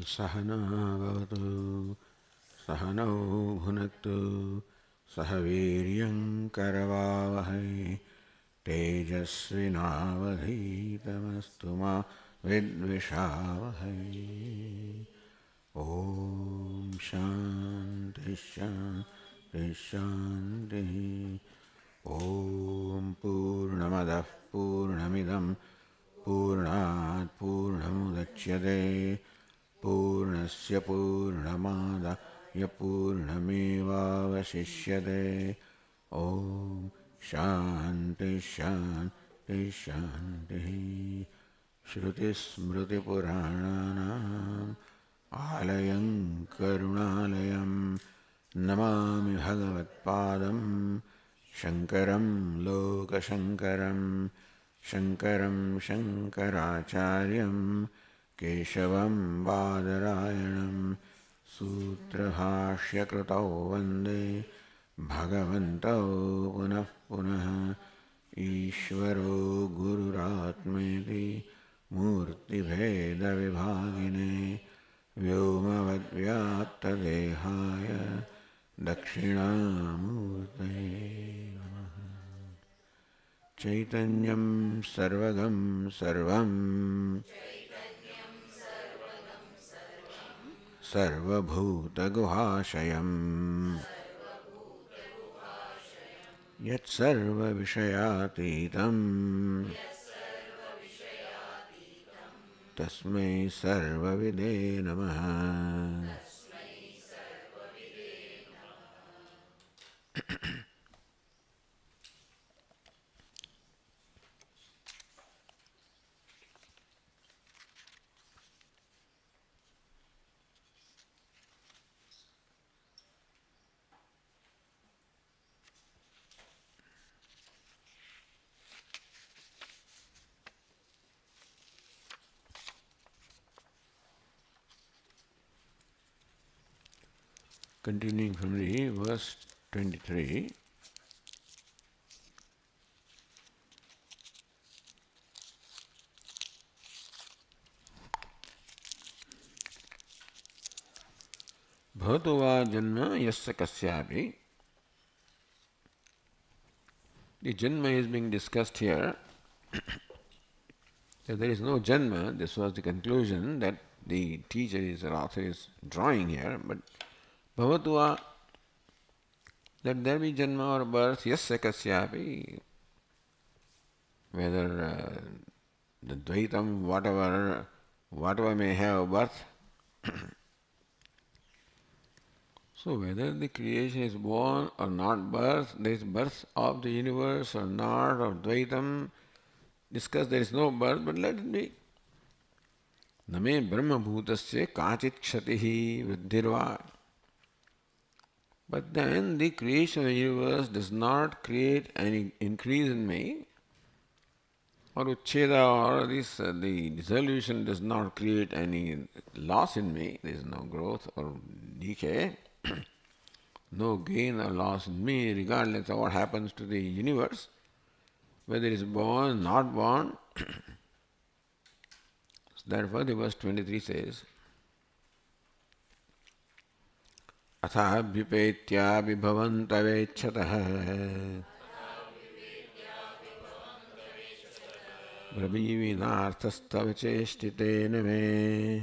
सहना भवतु सहनौ भुनक्तु सह वीर्यं करवावहै तेजस्विनावधीतमस्तु मा विद्विषावहै। ॐ शान्ति शान्ति शान्तिः। ॐ पूर्णमदः पूर्णमिदं पूर्णात् पूर्णमुदच्यते पूर्णस्य पूर्णमादाय पूर्णमेवावशिष्यते। ॐ शान्ति शान्ति शान्तिः। श्रुतिस्मृतिपुराणानाम् आलयं करुणालयं नमामि भगवत्पादं शङ्करं लोकशङ्करं शङ्करं शङ्कराचार्यं केशवं बादरायणं सूत्रभाष्यकृतौ वन्दे भगवन्तौ पुनः पुनः। ईश्वरो गुरुरात्मेति मूर्तिभेदविभागिने व्योमवद्व्याप्तदेहाय दक्षिणामूर्तये नमः। चैतन्यं सर्वगं सर्वं सर्वभूतगुहाशयं यत्सर्वविषयातीतं तस्मै सर्वविदे नमः। Continuing from the verse 23, bhavatu va janma yasya kasyapi. The janma is being discussed here. That there is no janma. This was the conclusion that the teacher is, or author is drawing here. But bhavatu va, let there be janma or birth, yasya kasyapi. Whether the dvaitam, whatever may have birth. So whether the creation is born or not birth, there is birth of the universe or not, or dvaitam, discuss there is no birth, but let it be. Name brahma bhutasya kachit kshatihi vriddhirva. But then the creation of the universe does not create any increase in me, or uchcheda, or this, the dissolution does not create any loss in me. There is no growth or decay, no gain or loss in me, regardless of what happens to the universe, whether it is born, not born. Therefore, the verse 23 says, Atha vipetya vibhavantavechataha brahmivinarthastava cheshtitena me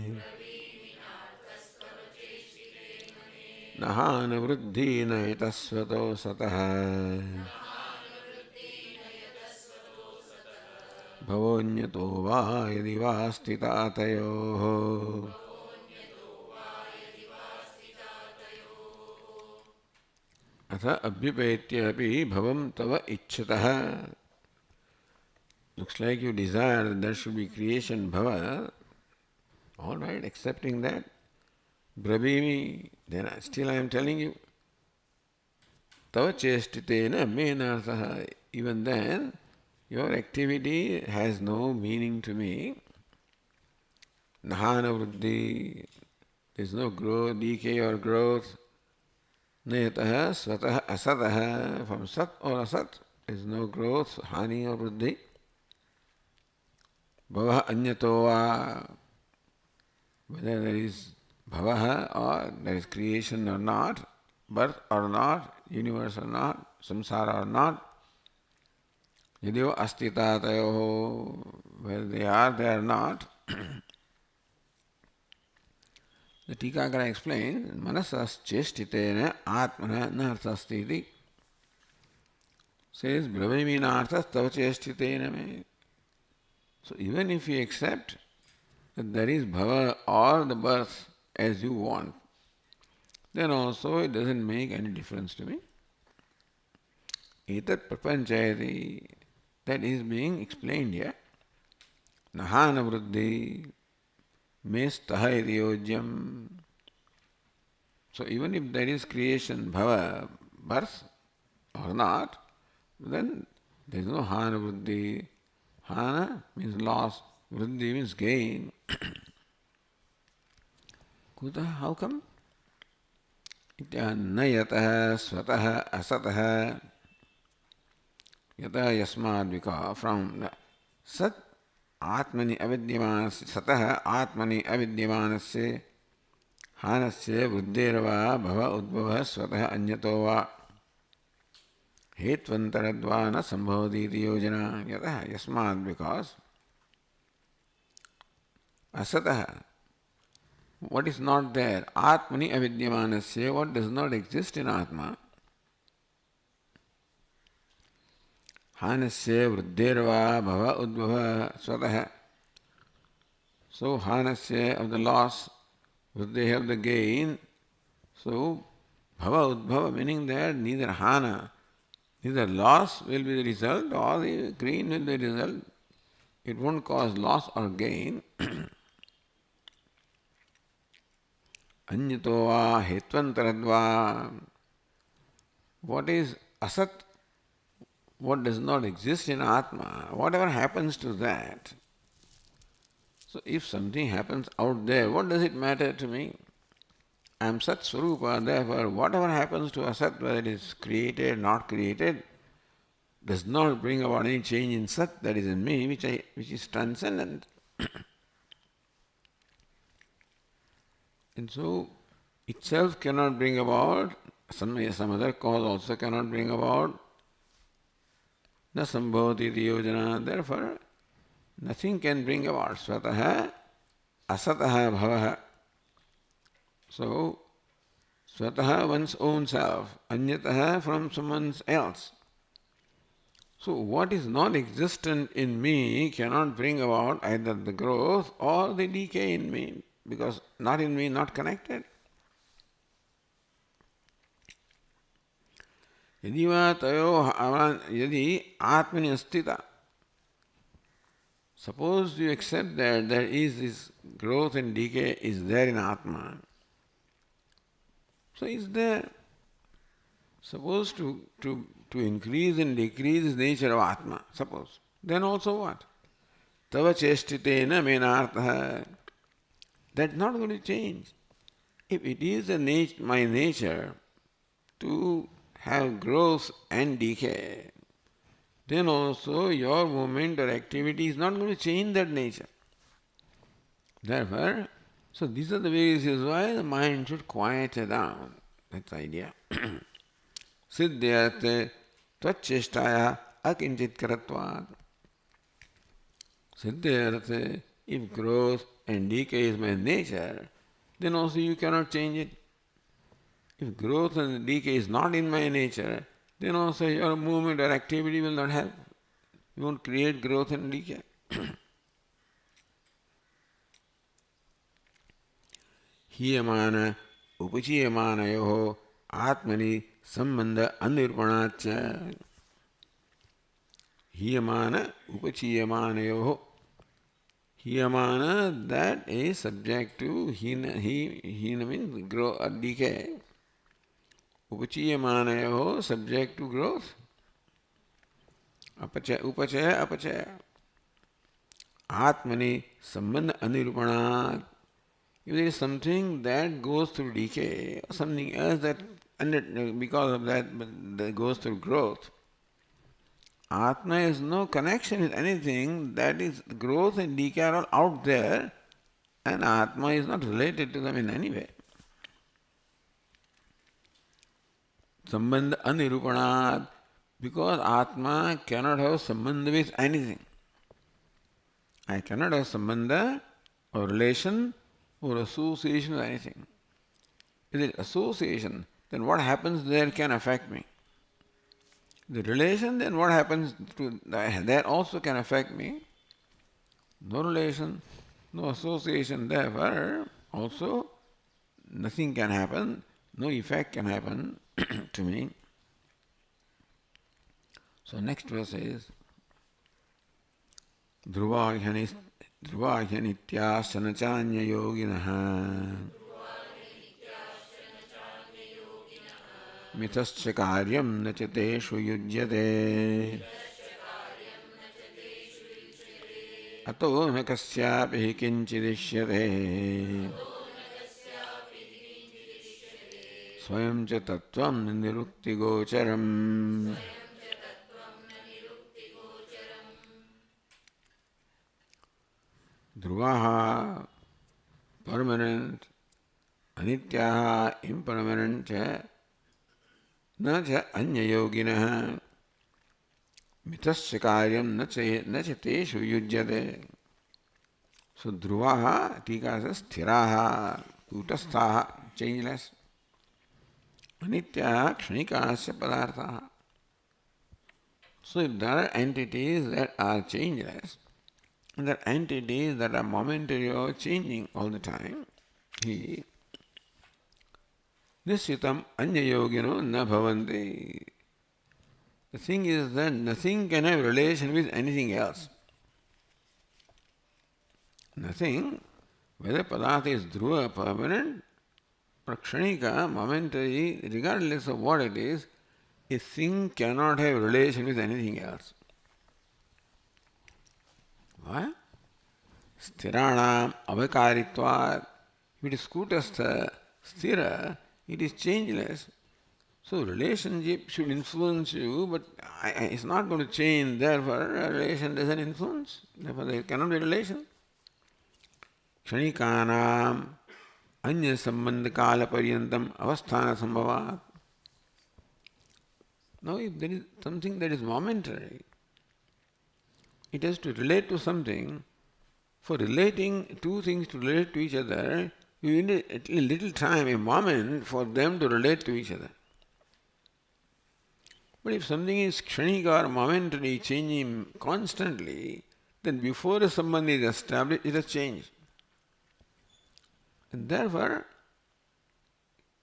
nahana vruddhina yatasvato sataha bhavonyato va yadi va stitatayoh. Atha abhyupetya api bhavam tava icchataha. Looks like you desire that there should be creation, bhava. All right, accepting that. Brabhimi, then still I am telling you. Tava chestitena menarthaha. Even then, your activity has no meaning to me. Nahana vruddhi. There is no growth, decay or growth. Nayataha svataha asataha. From sat or asat, there is no growth, hani or vruddhi. Bhava anyatova. whether there is bhavaha or there is creation or not, birth or not, universe or not, samsara or not, yadiyo astitatayoho, whether they are not. The Tikakara explains, manasas chestitena atmana narthasti iti. Says, brahmaminarthas tava chestitena me. So even if you accept that there is bhava or the birth as you want, then also it doesn't make any difference to me. Etat prapanchayati, that is being explained here. Nahana vruddhi mestaha iti yojyam. So even if there is creation, bhava, birth or not, then there is no hana vruddhi. Hana means loss, vruddhi means gain. Kuta, how come? Itya nayatah swatah asatah yata yasmadvika, from sat atmani avidyamanasya satah atmani avidyamanasya hanasya vruddherva bhava udbhava swatah anyato va hetvantaradva na sambhavati iti yojana. Yatah, yasmad, because asatah, what is not there, atmani avidyamanasya, what does not exist in Atma, hanasya vruddherva bhava udbhava swatah. So hanasya of the loss, vruddhe of the gain. So bhava udbhava, meaning that neither hana, neither loss will be the result or the gain will be the result. It won't cause loss or gain. Anyato va hetvantaradva. What is asat? What does not exist in Atma? Whatever happens to that. So if something happens out there, what does it matter to me? I am Sat Swarupa, therefore whatever happens to Asat, whether it is created, not created, does not bring about any change in Sat that is in me, which is transcendent. And so itself cannot bring about, some other cause also cannot bring about, na sambhavati iti yojana. Therefore, nothing can bring about swataha asataha bhavaha. So, swataha, one's own self, anyataha, from someone else. So, what is non-existent in me cannot bring about either the growth or the decay in me, because not in me, not connected. Yadi va tayo yadi atmani astita. Suppose you accept that there is this growth and decay is there in Atma. So is there. Suppose to increase and decrease is nature of Atma, suppose. Then also what? Tava chestitena menartha. That's not going to change. If it is my nature to have growth and decay, then also your movement or activity is not going to change that nature. Therefore, so these are the ways why the mind should quiet down. That's the idea. Siddhyate tvacheshtaya akinchit karatvat. Siddhyate, if growth and decay is my nature, then also you cannot change it. If growth and decay is not in my nature, then also your movement or activity will not help. You won't create growth and decay. Hiyamana upachiyamanayoho atmani sambandha anirpanacha. Hiyamana upachiyamanayoho. Hiyamana, that is subject to hina means growth or decay. Upachiyamanayoho, subject to growth. Upachaya, apachaya. Atmani sambandha anirupanat. If there is something that goes through decay, or something else that because of that goes through growth, Atma has no connection with anything. That is, growth and decay are all out there, and Atma is not related to them in any way. Sambandha anirupanat, because Atma cannot have sambandha with anything. I cannot have sambandha or relation or association with anything. If it is association, then what happens there can affect me. The relation, then what happens to that also can affect me. No relation, no association, therefore also nothing can happen, no effect can happen to me. So next verse is Dhruvahyanityasana chanya yoginaha mitascha karyam nachateshu yujyate ato na kasyapi kinchidishyate swayam cha tattvam nirukti gocharam. Dhruvaha, permanent, anityaha, impermanent cha, na cha anyayoginaha, mitasya karyam na cha teshu yujyate. So dhruvaha, tika says, sthiraha, kutasthaha, changeless. Anityaha, kshanikasya padarthaha. So if there are entities that are changeless, and there are entities that are momentary or changing all the time, nishitam anyayogino na bhavanti. The thing is that nothing can have relation with anything else. Nothing, whether padartha is dhruva, permanent, or kshanika, momentary, regardless of what it is, a thing cannot have relation with anything else. Why? Sthiranam avakaritvat. If it is kutastha, sthira, it is changeless. So relationship should influence you, but it's not going to change. Therefore, a relation doesn't influence. Therefore, there cannot be relation. Kshanikānām anya sambandha kāla paryantam avasthāna sambhavat. Now, if there is something that is momentary, it has to relate to something. For relating two things to relate to each other, you need a little time, a moment for them to relate to each other. But if something is kshanika or momentary, changing constantly, then before a sambandha is established, it has changed. And therefore,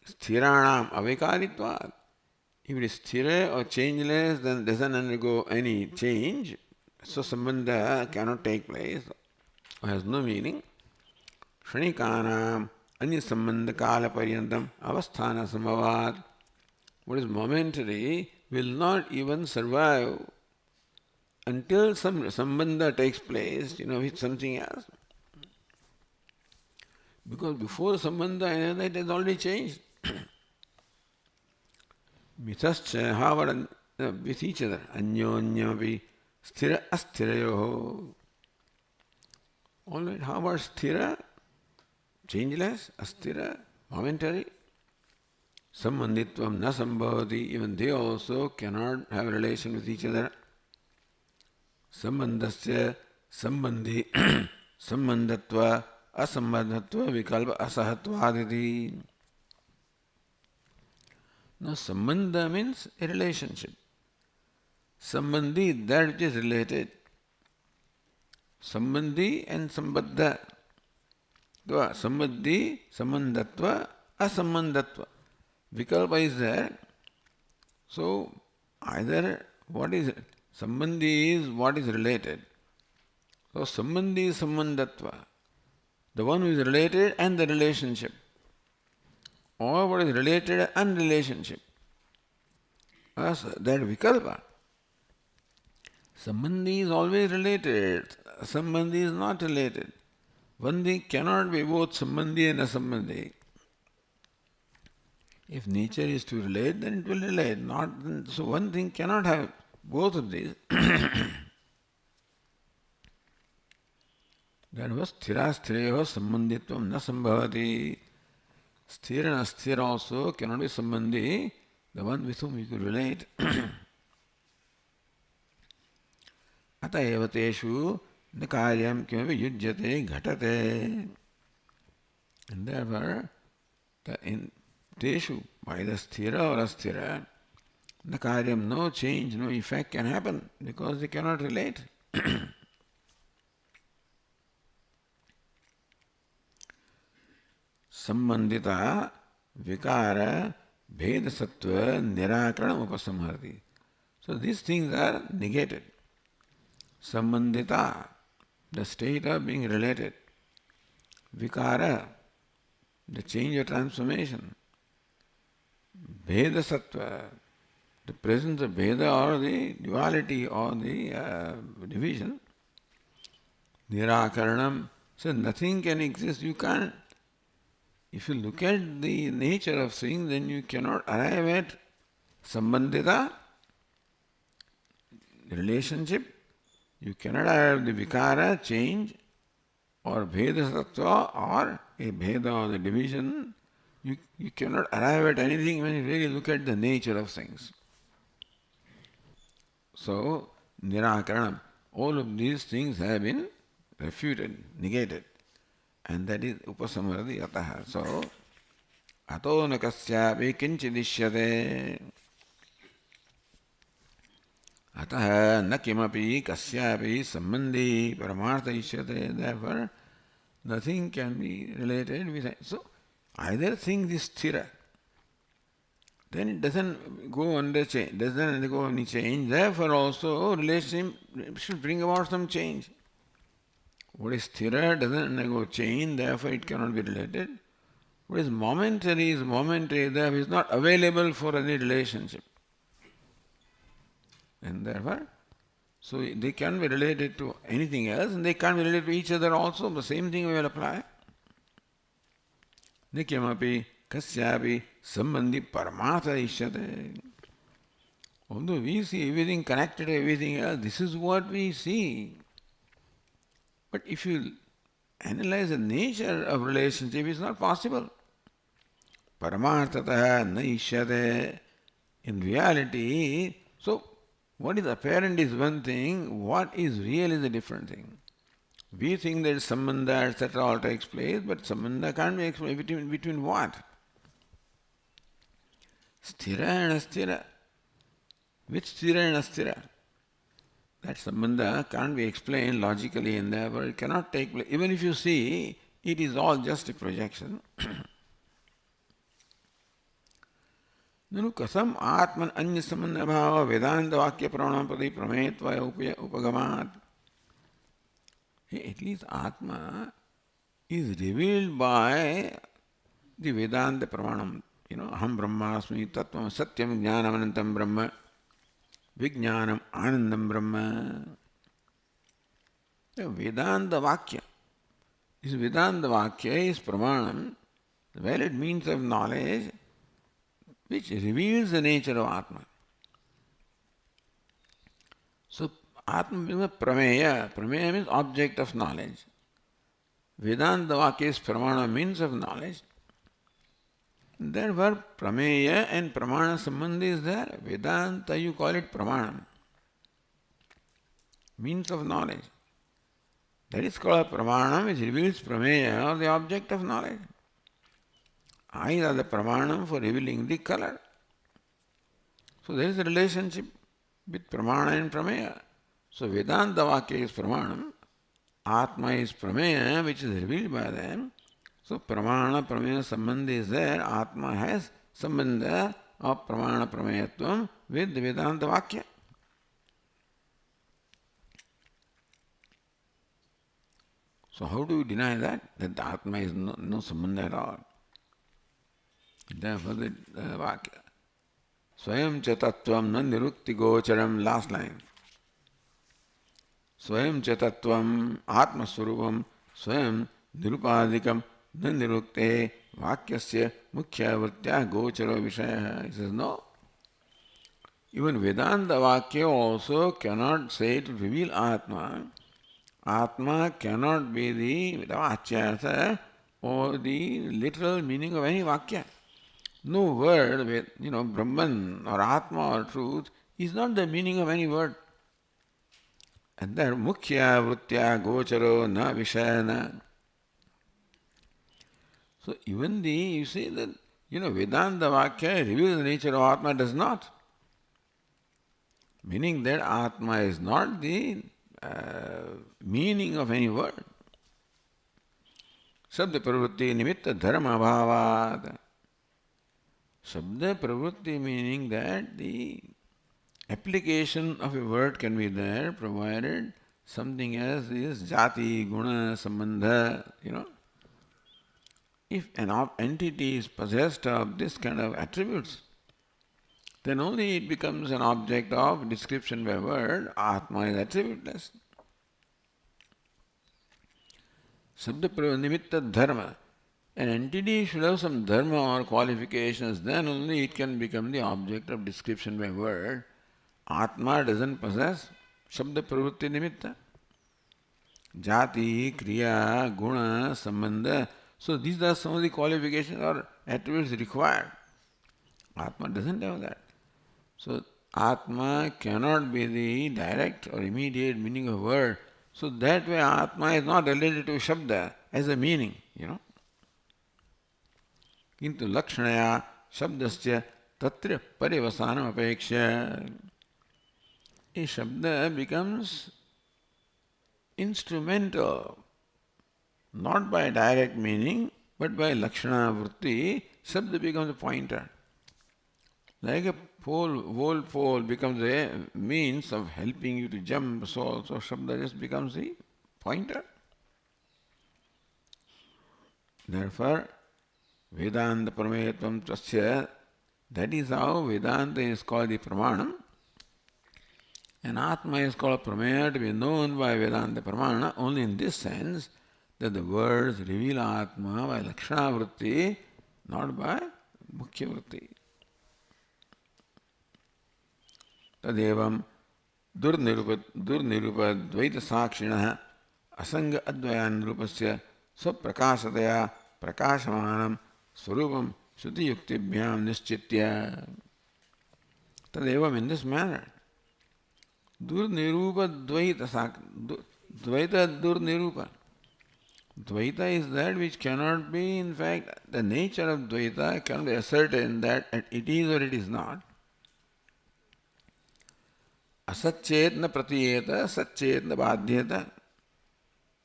sthiranam avekaritvat. If it is sthira or changeless, then it doesn't undergo any change, so sambandha cannot take place, or has no meaning. Kshanikānām anya sambandha kāla paryantam avasthāna sambhavat. What is momentary will not even survive until some sambandha takes place, with something else. Because before sambandha, it has already changed. Mitascha, however, with each other. Anyonyapi sthira asthirayoho. Alright, how about sthira? Changeless, asthira, momentary. Sambandhitvam na sambhavati. Even they also cannot have a relation with each other. Sambandhasya sambandhi sambandhatva asambandhatva vikalpa asahatvaditi. Now, sambandha means a relationship. Sambandhi, that which is related. Sambandhi and sambandha. Sambandhi, sambandhatva, asambandhatva. Vikalpa is there. So, either what is sambandhi is what is related. So, sambandhi is sambandhatva. The one who is related and the relationship. Or what is related and relationship. That vikalpa. Sambandhi is always related. Sambandhi is not related. One thing cannot be both sambandhi and asambandhi. If nature is to relate, then it will relate. So one thing cannot have both of these. Therefore, sthira sthirayo sambandhitvam na sambhavati. Sthira and asthira also cannot be sambandhi, the one with whom you could relate. Ata eva teshu na karyam kimapi yujyate ghatate. And therefore, in teshu, either sthira or asthira, the karyam, no change, no effect can happen because they cannot relate. Sambandita vikara bheda sattva nirakaranam upasamharati. So these things are negated. Sambandita, the state of being related. Vikara, the change or transformation. Bheda sattva, the presence of Bheda or the duality or the division. Nirakaranam, so nothing can exist, you can't. If you look at the nature of things, then you cannot arrive at sambandita, relationship. You cannot arrive at the vikara, change, or bheda sattva, or a bheda or the division. You cannot arrive at anything when you really look at the nature of things. So, nirakaranam, all of these things have been refuted, negated. And that is upasamharati ataha. So, ato na kasyapi kinchidishyate. Ataha na kimapi kasyapi sambandhi paramartha ishyate. Therefore, nothing can be related with it. So, either thing is sthira, then it doesn't go under change, doesn't undergo any change. Therefore, also relationship should bring about some change. What is sthira doesn't undergo change, therefore it cannot be related. What is momentary, therefore is not available for any relationship. And therefore, so they can be related to anything else and they can't be related to each other also. The same thing will apply. Nikyamapi kasyapi sambandhi paramartha ishyate. Although we see everything connected to everything else, this is what we see. But if you analyze the nature of relationship, it's not possible. Paramarthataha na ishyate. In reality, so what is apparent is one thing, what is real is a different thing. We think that sambandha, etc. all takes place, but sambandha can't be explained between what? Sthira and asthira. Which sthira and asthira? That sambandha can't be explained logically and therefore it cannot take place. Even if you see, it is all just a projection. Nanu kasam atman anya sambandha bhava vedanta vakya pramanapati prametva upagamat. At least Atma is revealed by the Vedanta Pramanam. Aham Brahmasmi Tattvam Satyam Jnanam Anantam Brahma Vijnanam Anandam Brahma. The Vedanta Vakya. This Vedanta Vakya is Pramanam, the valid means of knowledge which reveals the nature of Atma. So Atma becomes prameya. Prameya means object of knowledge. Vedanta Vakya is pramana, means of knowledge. Therefore, prameya and pramana sambandhi is there. Vedanta, you call it pramanam. Means of knowledge. That is called pramanam, which reveals prameya or the object of knowledge. Eyes are the pramanam for revealing the color. So there is a relationship with pramana and prameya. So Vedanta Vakya is pramanam, Atma is prameya, which is revealed by them. So pramana prameya sambandha is there. Atma has sambandha of pramana prameyatvam with the Vedanta Vakya. So how do you deny that? That the Atma is no sambandha at all. Therefore the Vakya. Swayam cha tattvam na nirukti gocharam, last line. Swayam cha tattvam atma swarupam swayam nirupadikam na nirukte vakyasya mukhya vritya gochara vishaya. He says no. Even Vedanta Vakya also cannot say to reveal Atma. Atma cannot be the Vachyartha or the literal meaning of any Vakya. No word with, Brahman or Atma or truth is not the meaning of any word. And that Mukhya Vrutya Gocharo Na Vishayana. So even you see that, Vedanta Vakya reveals the nature of Atma, does not. Meaning that Atma is not the meaning of any word. Shabda pravritti nimitta dharma bhavad. Shabda pravritti meaning that the application of a word can be there provided something else is jati, guna, sambandha, If an entity is possessed of this kind of attributes, then only it becomes an object of description by word. Atma is attributeless. Sabda nimitta dharma. An entity should have some dharma or qualifications, then only it can become the object of description by word. Atma doesn't possess Shabda pravritti nimitta. Jati, kriya, guna, sambandha. So these are some of the qualifications or attributes required. Atma doesn't have that. So Atma cannot be the direct or immediate meaning of word. So that way Atma is not related to Shabda as a meaning, Kintu lakshanaya shabdasya tatra parivasanam apeksha. A Shabda becomes instrumental, not by direct meaning, but by lakshana vritti. Shabda becomes a pointer. Like a whole pole becomes a means of helping you to jump, so also Shabda just becomes the pointer. Therefore, Vedanta Prametvam Tasya, that is how Vedanta is called the Pramanam, and Atma is called Prameya to be known by Vedanta Pramana only in this sense that the words reveal Atma by Lakshana Vritti, not by Mukhya Vritti. Tadevam durnirupa dvaita sakshina asanga advayan rupasya swaprakasataya prakashamanam swarupam shruti yuktibhyam nischitya. Tadevam, in this manner, durnirupa dvaita durnirupa. Dvaita is that which cannot be, in fact, the nature of Dvaita cannot be ascertained that it is or it is not. Asatchetna pratiyeta, satchetna badhyeta.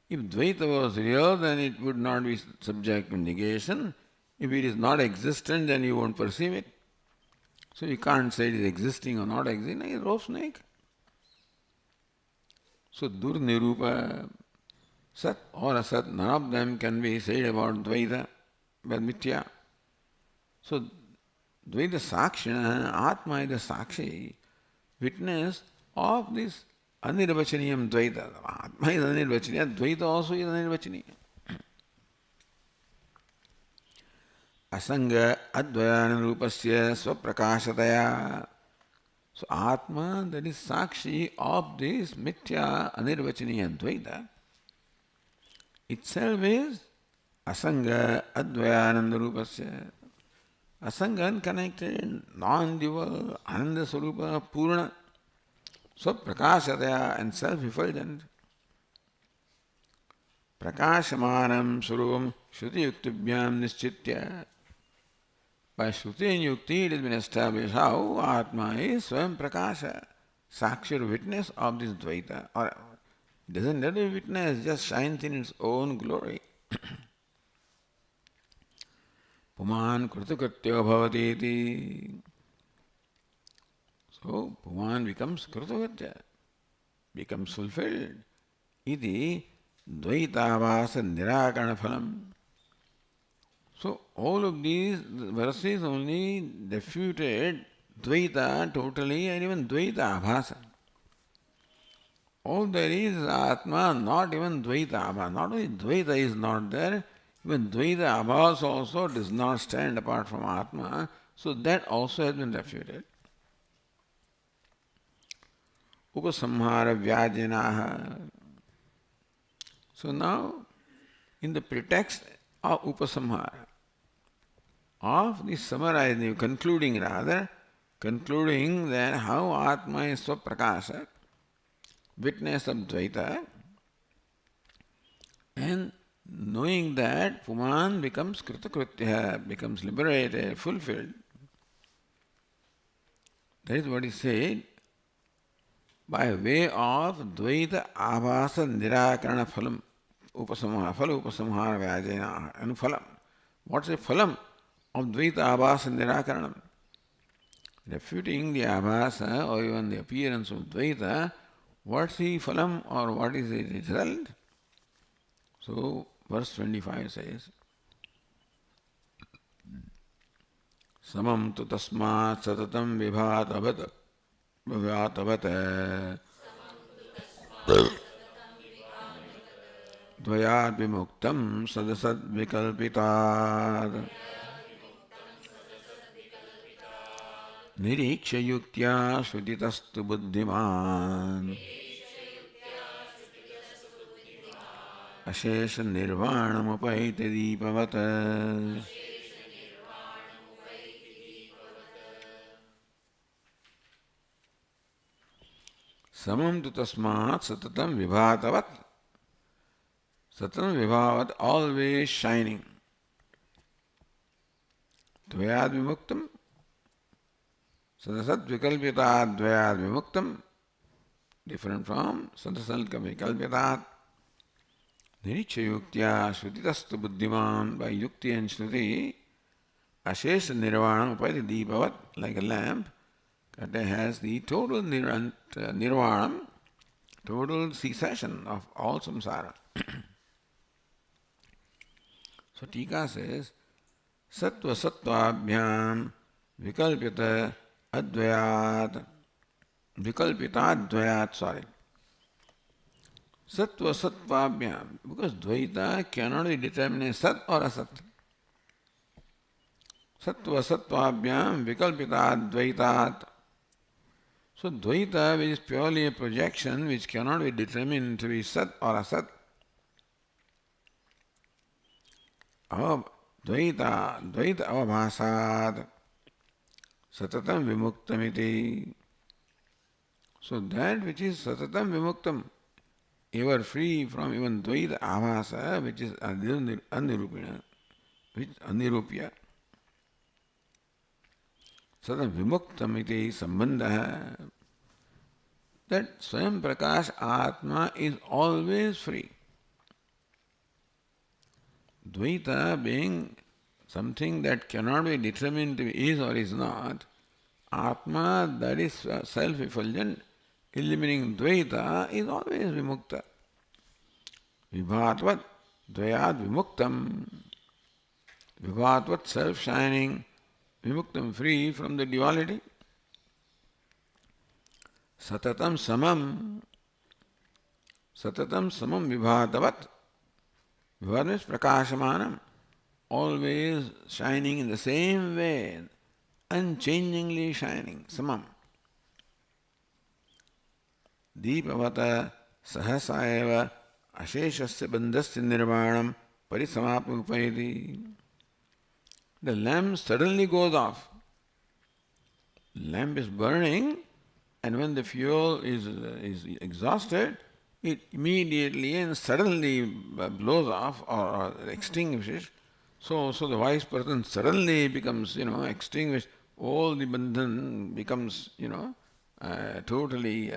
If Dvaita was real, then it would not be subject to negation. If it is not existent, then you won't perceive it. So you can't say it is existing or not existing, like a rope snake. So durnirupa, Sat or Asat, none of them can be said about Dvaita, but Mithya. So Dvaita Sakshina, Atma is the Sakshi, witness of this Anirvachaniyam Dvaita. Atma is Anirvachaniyam, Dvaita also is Anirvachaniyam. Asanga Advayana Rupasya Swaprakashataya. So Atma, that is Sakshi of this Mithya Anirvachaniyam Dvaita, itself is Asanga Advayananda Rupasya. Asanga, unconnected, non-dual, Ananda Swarupa, Purna, Swaprakashataya, and self-effulgent. Prakashamanam Swarupam Shruti Yuktibhyam Nischitya. By Shruti and Yukti it has been established how Atma is Swam Prakasha, Sakshir witness of this Dvaita. Or it doesn't let a witness, just shines in its own glory. Puman Krutakritya bhavati iti. So Puman becomes Krutakritya, becomes fulfilled. Iti Dvaitavasa Nirakarana phalam. So all of these verses only refuted Dvaita totally and even Dvaita abhasa. All there is Atma, not even Dvaita abhasa. Not only Dvaita is not there, even Dvaita abhasa also does not stand apart from Atma. So that also has been refuted. Upasamhara vyajinaha. So now, in the pretext of Upasamhara, of this summarizing, concluding that how Atma is Swaprakasha, witness of Dvaita, and knowing that Puman becomes Kritakritya, becomes liberated, fulfilled. That is what is said by way of Dvaita Abhasa Nirakarana Phalam, Upasamhara, Phala Upasamhara Vyajena, and Phalam. What's the Phalam of Dvaita Abhasa Nirakaranam? Refuting the Abhasa or even the appearance of Dvaita, what's the Phalam or what is the result? So, verse 25 says, Samam tu tasmat satatam vibhatavat dvayad vimuktam sadasad vikalpitad niriksha yuktya shrutitastu buddhiman अशेष निर्वाणमुपैति दीपवत् समं तु तस्मात् सततं विभातवत् सततं विभावत् always shining द्वयाद् विमुक्तं सदसद् विकल्पिताद् द्वयाद् विमुक्तं different from सदसल् विकल्पितात् Niriksha yuktya shrutitastu buddhiman, by yukti and shruti, ashesha nirvana upaiti deepavat, like a lamp, that has the total nirvana, total cessation of all samsara. So Tika says, sattva sattvabhyam vikalpita advayat, vikalpita advayat, sorry. Sattva sattvabhyam, because Dvaita cannot be determined as Sat or Asat. Sattva sattvabhyam vikalpitat Dvaitat. So Dvaita, which is purely a projection which cannot be determined to be Sat or Asat. Dvaita avabhasad satatam vimuktamiti. So that which is satatam vimuktam, ever free from even Dvaita Avasa, which is Anirupina, which is Anirupya. Satam Vimuktamiti Sambandha, that Swayam Prakash Atma is always free. Dvaita being something that cannot be determined to be is or is not, Atma, that is self-effulgent, eliminating Dvaita, is always Vimukta. Vibhatvat Dvayad Vimuktam. Vibhatvat self-shining, Vimuktam free from the duality. Satatam Samam. Satatam Samam Vibhatavat. Vibhat means Prakashamanam. Always shining in the same way, unchangingly shining. Samam. Deepavata sahasaeva asheshasya bandhasya nirvanam parisamapupayati. The lamp suddenly goes off. Lamp is burning, and when the fuel is exhausted, it immediately and suddenly blows off or extinguishes. So the wise person suddenly becomes, extinguished. All the bandhan becomes, totally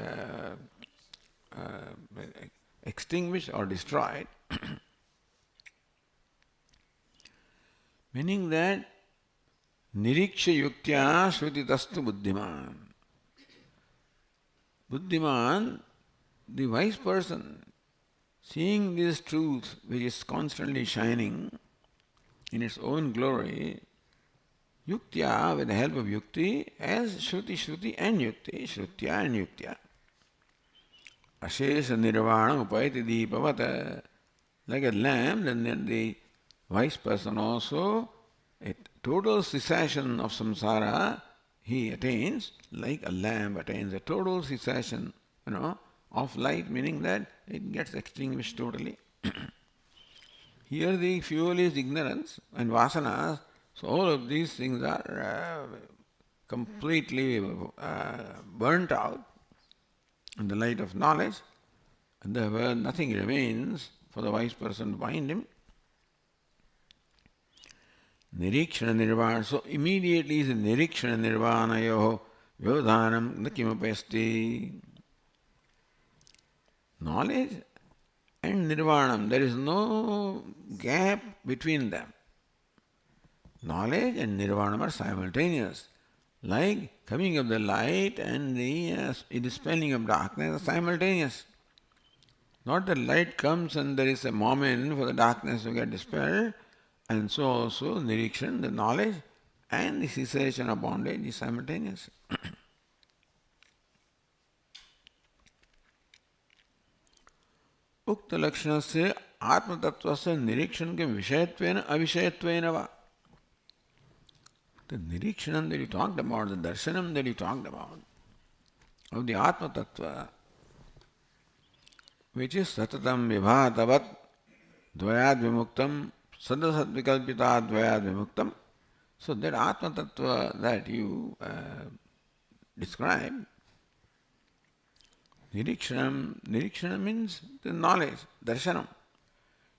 extinguished or destroyed. Meaning that niriksha yuktya shrutitastu buddhiman. Buddhiman, the wise person, seeing this truth which is constantly shining in its own glory, yuktya, with the help of yukti, as shruti and yukti, shrutya and yuktya. Ashesha nirvana upaiti deepavata. Like a lamp, then the wise person also, a total cessation of samsara he attains, like a lamp attains a total cessation, of light, meaning that it gets extinguished totally. Here the fuel is ignorance and vasanas, so all of these things are completely burnt out in the light of knowledge, and therefore nothing remains for the wise person to find him. Nirikshana nirvana. So immediately is nirikshana nirvanayoho vyodhanam na kimapesti. Knowledge and nirvanam, there is no gap between them. Knowledge and nirvana are simultaneous. Like coming of the light and the dispelling of darkness are simultaneous. Not that light comes and there is a moment for the darkness to get dispelled, and so also nirikshan, the knowledge, and the cessation of bondage is simultaneous. उक्त लक्षण से आत्म तत्व से निरीक्षण के विषयत्वेन अविषयत्वेन वा. The niरीक्षणम that you talked about, the darshanam that you talked about, of the atma tattva, which is satatam vibhatavat dvayad vimuktam sadasat vikalpita dvayad vimuktam. So that atma tattva that you describe, niरीक्षणम means the knowledge, darshanam.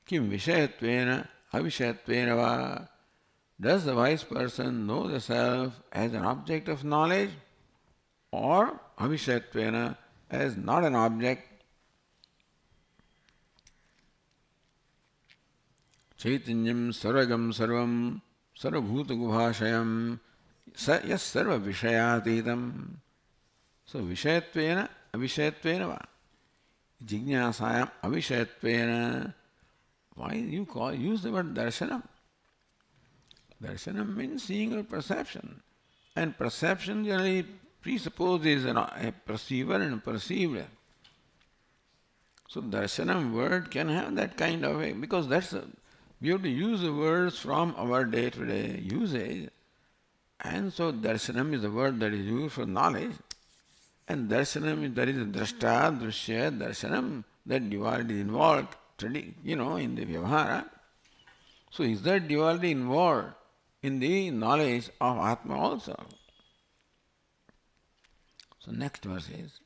Kim vishayattvena avishayattvena va. Does the wise person know the self as an object of knowledge or avishayattvena as not an object? Chaitanyam sarvagam sarvam sarvabhuta gubhashayam yas sarva vishayatitam. So vishayattvena avishayattvena va. Jignasayam avishayattvena. Why you use the word darshanam? Darshanam means seeing or perception. And perception generally presupposes a perceiver and a perceived. So darshanam word can have that kind of a, because we have to use the words from our day-to-day usage. And so darshanam is the word that is used for knowledge. And darshanam, there is a drashta, drushya, darshanam, that duality is involved, in the vyavahara. So is that duality involved in the knowledge of Atma also? So next verse is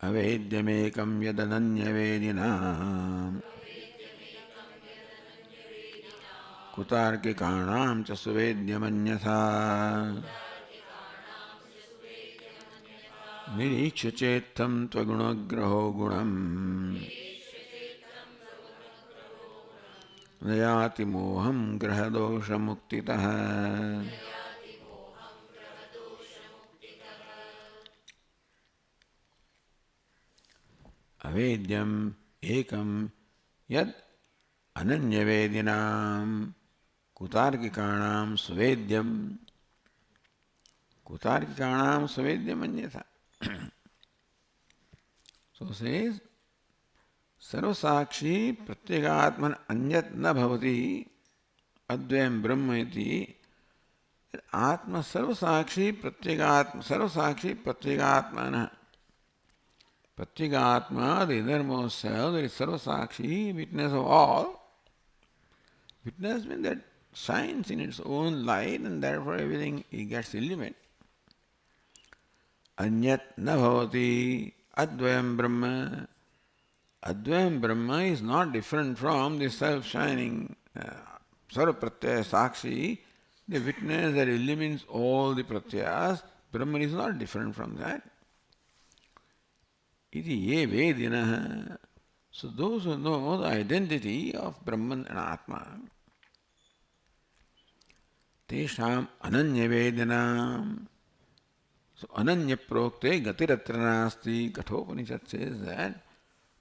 Avedyamekam yadananyavedinam kutarkikanam cha suvedyamanyatha nirikshachettam tvagunagraho gunam nayati moham grahadosha muktitah. Avedyam ekam yad ananyavedinam kutarkikanam suvedyam anyatha. So says Sarvasakshi pratyegatman anyat na bhavati advayam brahma iti. Atma sarvasakshi pratyegatmana. Pratyegatma, the innermost self, that is sarvasakshi, witness of all. Witness means that shines in its own light and therefore everything gets illumined. Anyat na bhavati advayam brahma. Advayam Brahma is not different from the self-shining Sarva Pratyaya Sakshi, the witness that illumines all the Pratyayas. Brahman is not different from that. Iti ye vedinaha. So those who know the identity of Brahman and Atma, tesham ananya vedinam. So ananya prokte gatiratra nasti. Kathopanishad says that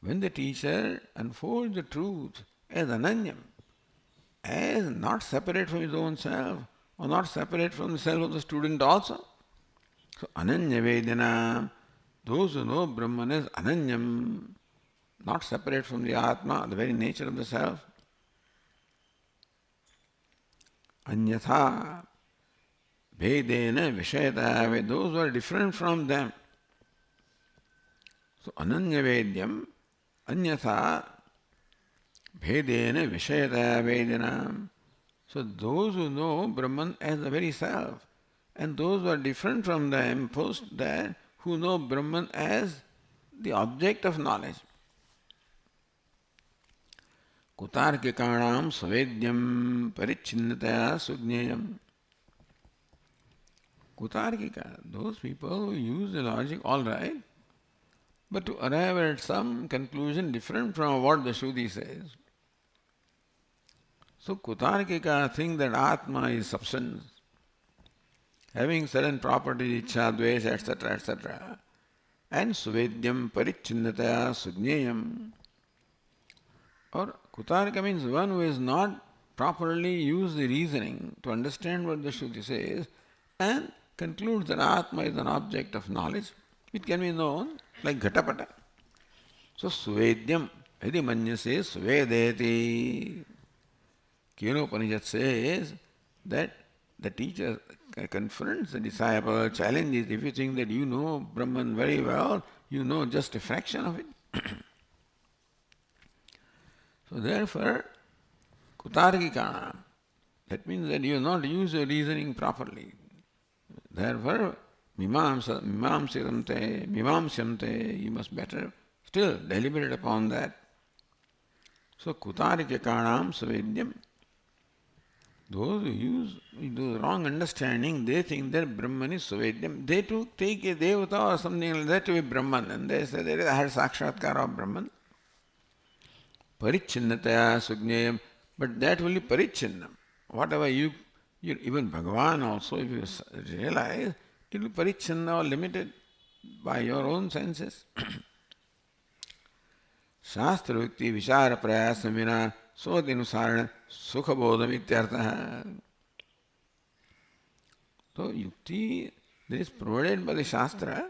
when the teacher unfolds the truth as ananyam, as not separate from his own self, or not separate from the self of the student also. So ananya vedana, those who know Brahman as ananyam, not separate from the Atma, the very nature of the self. Anyatha, vedena vishayata, those who are different from them. So ananya vedyam, Anyatha bhedena vishayataya vedinam. So those who know Brahman as the very self, and those who are different from them, post that, who know Brahman as the object of knowledge. Kutarkikanam svavedyam parichinnataya sujneyam. Kutarkika, those people who use the logic, all right, but to arrive at some conclusion different from what the Shruti says. So Kutarkika think that Atma is substance, having certain properties, ichha, dvesha, etc., and suvedyam parichinnataya sujneyam. Or Kutarika means one who has not properly used the reasoning to understand what the Shruti says and concludes that Atma is an object of knowledge. It can be known like Ghatapata. So Suvedyam, Yadi Manyase Suvedeti. Kenopanishad says that the teacher confronts the disciple, challenges, if you think that you know Brahman very well, you know just a fraction of it. So therefore, Kutarkikana, that means that you have not used your reasoning properly. Therefore, mimamsyamte, you must better still deliberate upon that. So Kutarkikanam Savedyam, those who use the wrong understanding, they think that Brahman is Savedyam. They too take a Devata or something like that to be Brahman, and they say there is a Sakshatkara of Brahman. Parichinnataya sujneyam, but that will be parichinnam. Whatever even Bhagavan also, if you realize, it will be parichinna or limited by your own senses. Shastra vikti vichara prayasam vina sodinusarana sukha bodham ityartha. So yukti that is provided by the Shastra,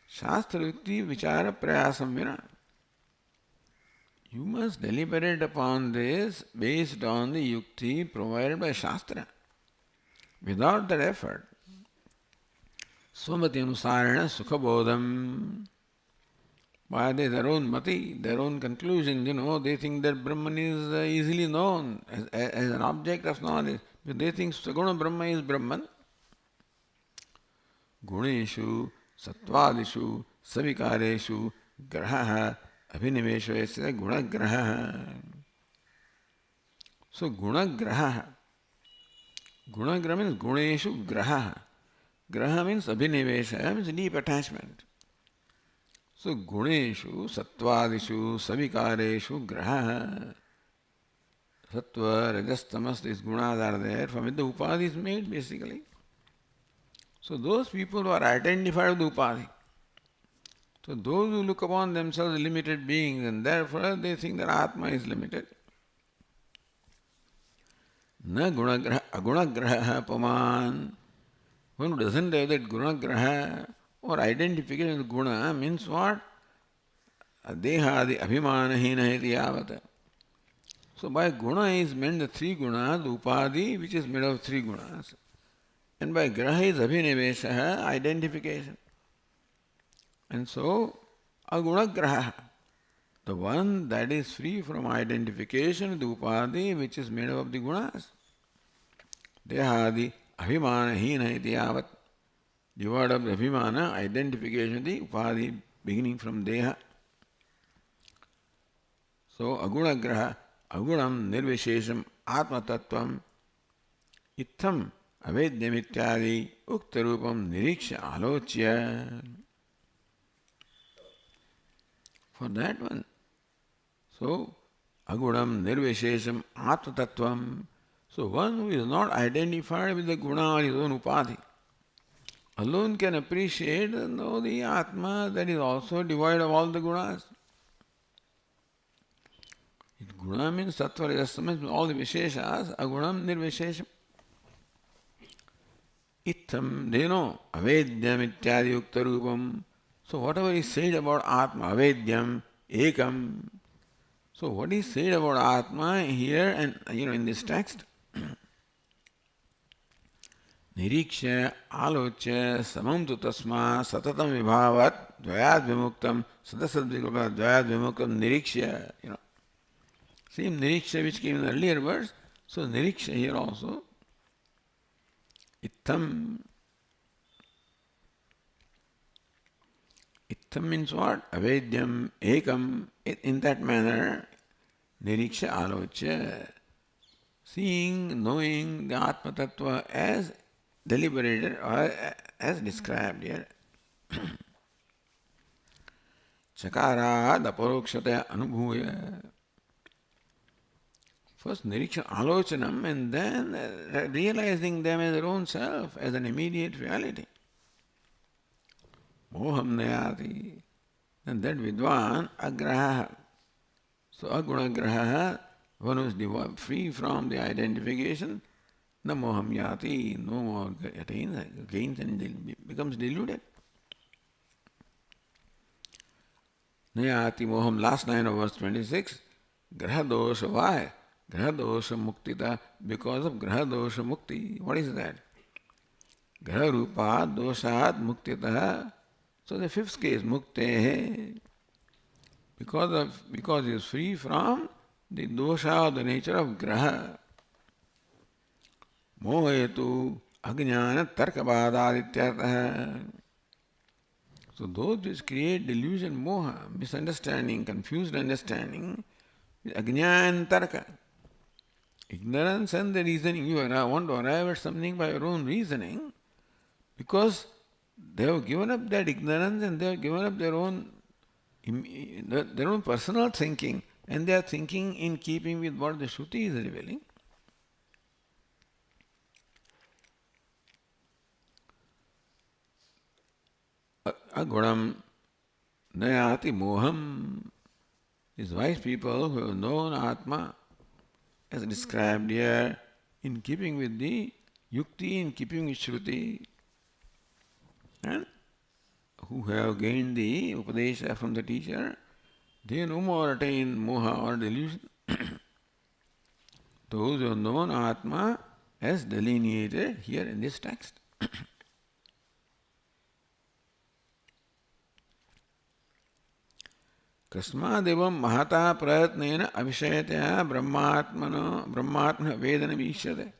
Shastra vikti vichara prayasam vina. You must deliberate upon this based on the yukti provided by Shastra. Without that effort, swamati anusarana sukhabodham, by their own mati, their own conclusion, they think that Brahman is easily known as an object of knowledge. But they think Saguna Brahma is Brahman. Guneshu, Sattvadishu, Savikareshu, Graha, Abhinivesha, etc. Gunagraha. So Gunagraha. Gunagraha means Guneshu Graha. Graha means Abhinivesha, means deep attachment. So Guneshu, Sattvadishu, Savikareshu, Graha. Sattva, Rajas, Tamas, these gunas are there, from which the upadhi is made basically. So those people who are identified with the upadhi, so those who look upon themselves as limited beings, and therefore they think that Atma is limited. Na gunagraha, agunagraha paman. One who doesn't have that gunagraha or identification with guna means what? Dehadi abhimanahina iti yavata. So by guna is meant the three gunas, the upadhi which is made of three gunas. And by graha is abhinivesha, identification. And so, agunagraha, the one that is free from identification with the upadhi which is made of the gunas. Dehadi abhimanahina iti yavat. The word of abhimana, identification, the upadhi beginning from deha. So, agunagraha, agunam nirvishesham atma tattvam itham avedyam ityadi uktarupam niriksha alochya. For that one. So, agunam nirvishesham atma tattvam. So, one who is not identified with the guna or his own upadhi alone can appreciate the Atma that is also devoid of all the gunas. Guna means sattva, rajas, tamas, all the visheshas, agunam nirvishesham. Itham, they know, avedyam ityadi uktarupam. So whatever is said about Atma, avedyam, ekam. So what is said about Atma here and in this text? Nirikshya alochya samam tu tasma satatam vibhavat dvayad vimuktam sadasad vikalpa dvayad vimuktam nirikshya. Same nirikshya which came in the earlier verse. So nirikshya here also. Ittam. Ittam means what? Avedyam, ekam. In that manner, niriksha alochya. Seeing, knowing the Atma Tattva as deliberated or as described here. Chakara aparokshata anubhuya. First niriksha alochanam and then realizing them as their own self, as an immediate reality. Moham nayati. And that vidwan agraha. So agunagraha, one who is free from the identification, na moham yati, no more attains, gains and becomes deluded. Nayati moham, last line of verse 26, graha dosha, why? Graha dosha muktita, because of graha dosha mukti. What is that? Graha rupa doshat muktita. So the fifth case, mukte, because he is free from the dosha of the nature of graha. Mohetu ajnana tarkabadadityartha. So those which create delusion, moha, misunderstanding, confused understanding, ajnana tarka. Ignorance and the reasoning. You want to arrive at something by your own reasoning because they have given up that ignorance and they have given up their own personal thinking, and they are thinking in keeping with what the Shruti is revealing. Agunam nayati moham. These wise people who have known Atma as described here in keeping with the yukti, in keeping with Shruti, and who have gained the upadesha from the teacher, they no more attain moha or delusion. Those who have known Atma as delineated here in this text. Kasmadevam mahata prayatnena avishayatya brahmatma vedana vishyate.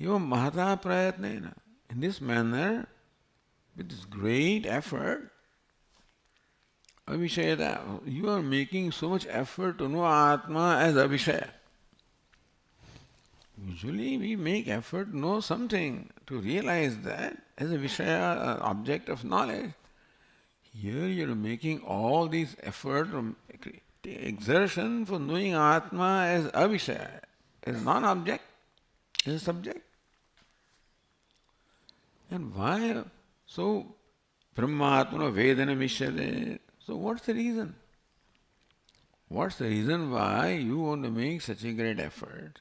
Evam mahata prayatnena. In this manner, with this great effort, avishayata, you are making so much effort to know Atma as avishaya. Usually we make effort to know something, to realize that as a vishaya, object of knowledge. Here you are making all these effort, exertion for knowing Atma as avishaya, as non-object, as a subject. And why? So, Brahmatmana Vedana Mishyate. So what's the reason? What's the reason why you want to make such a great effort?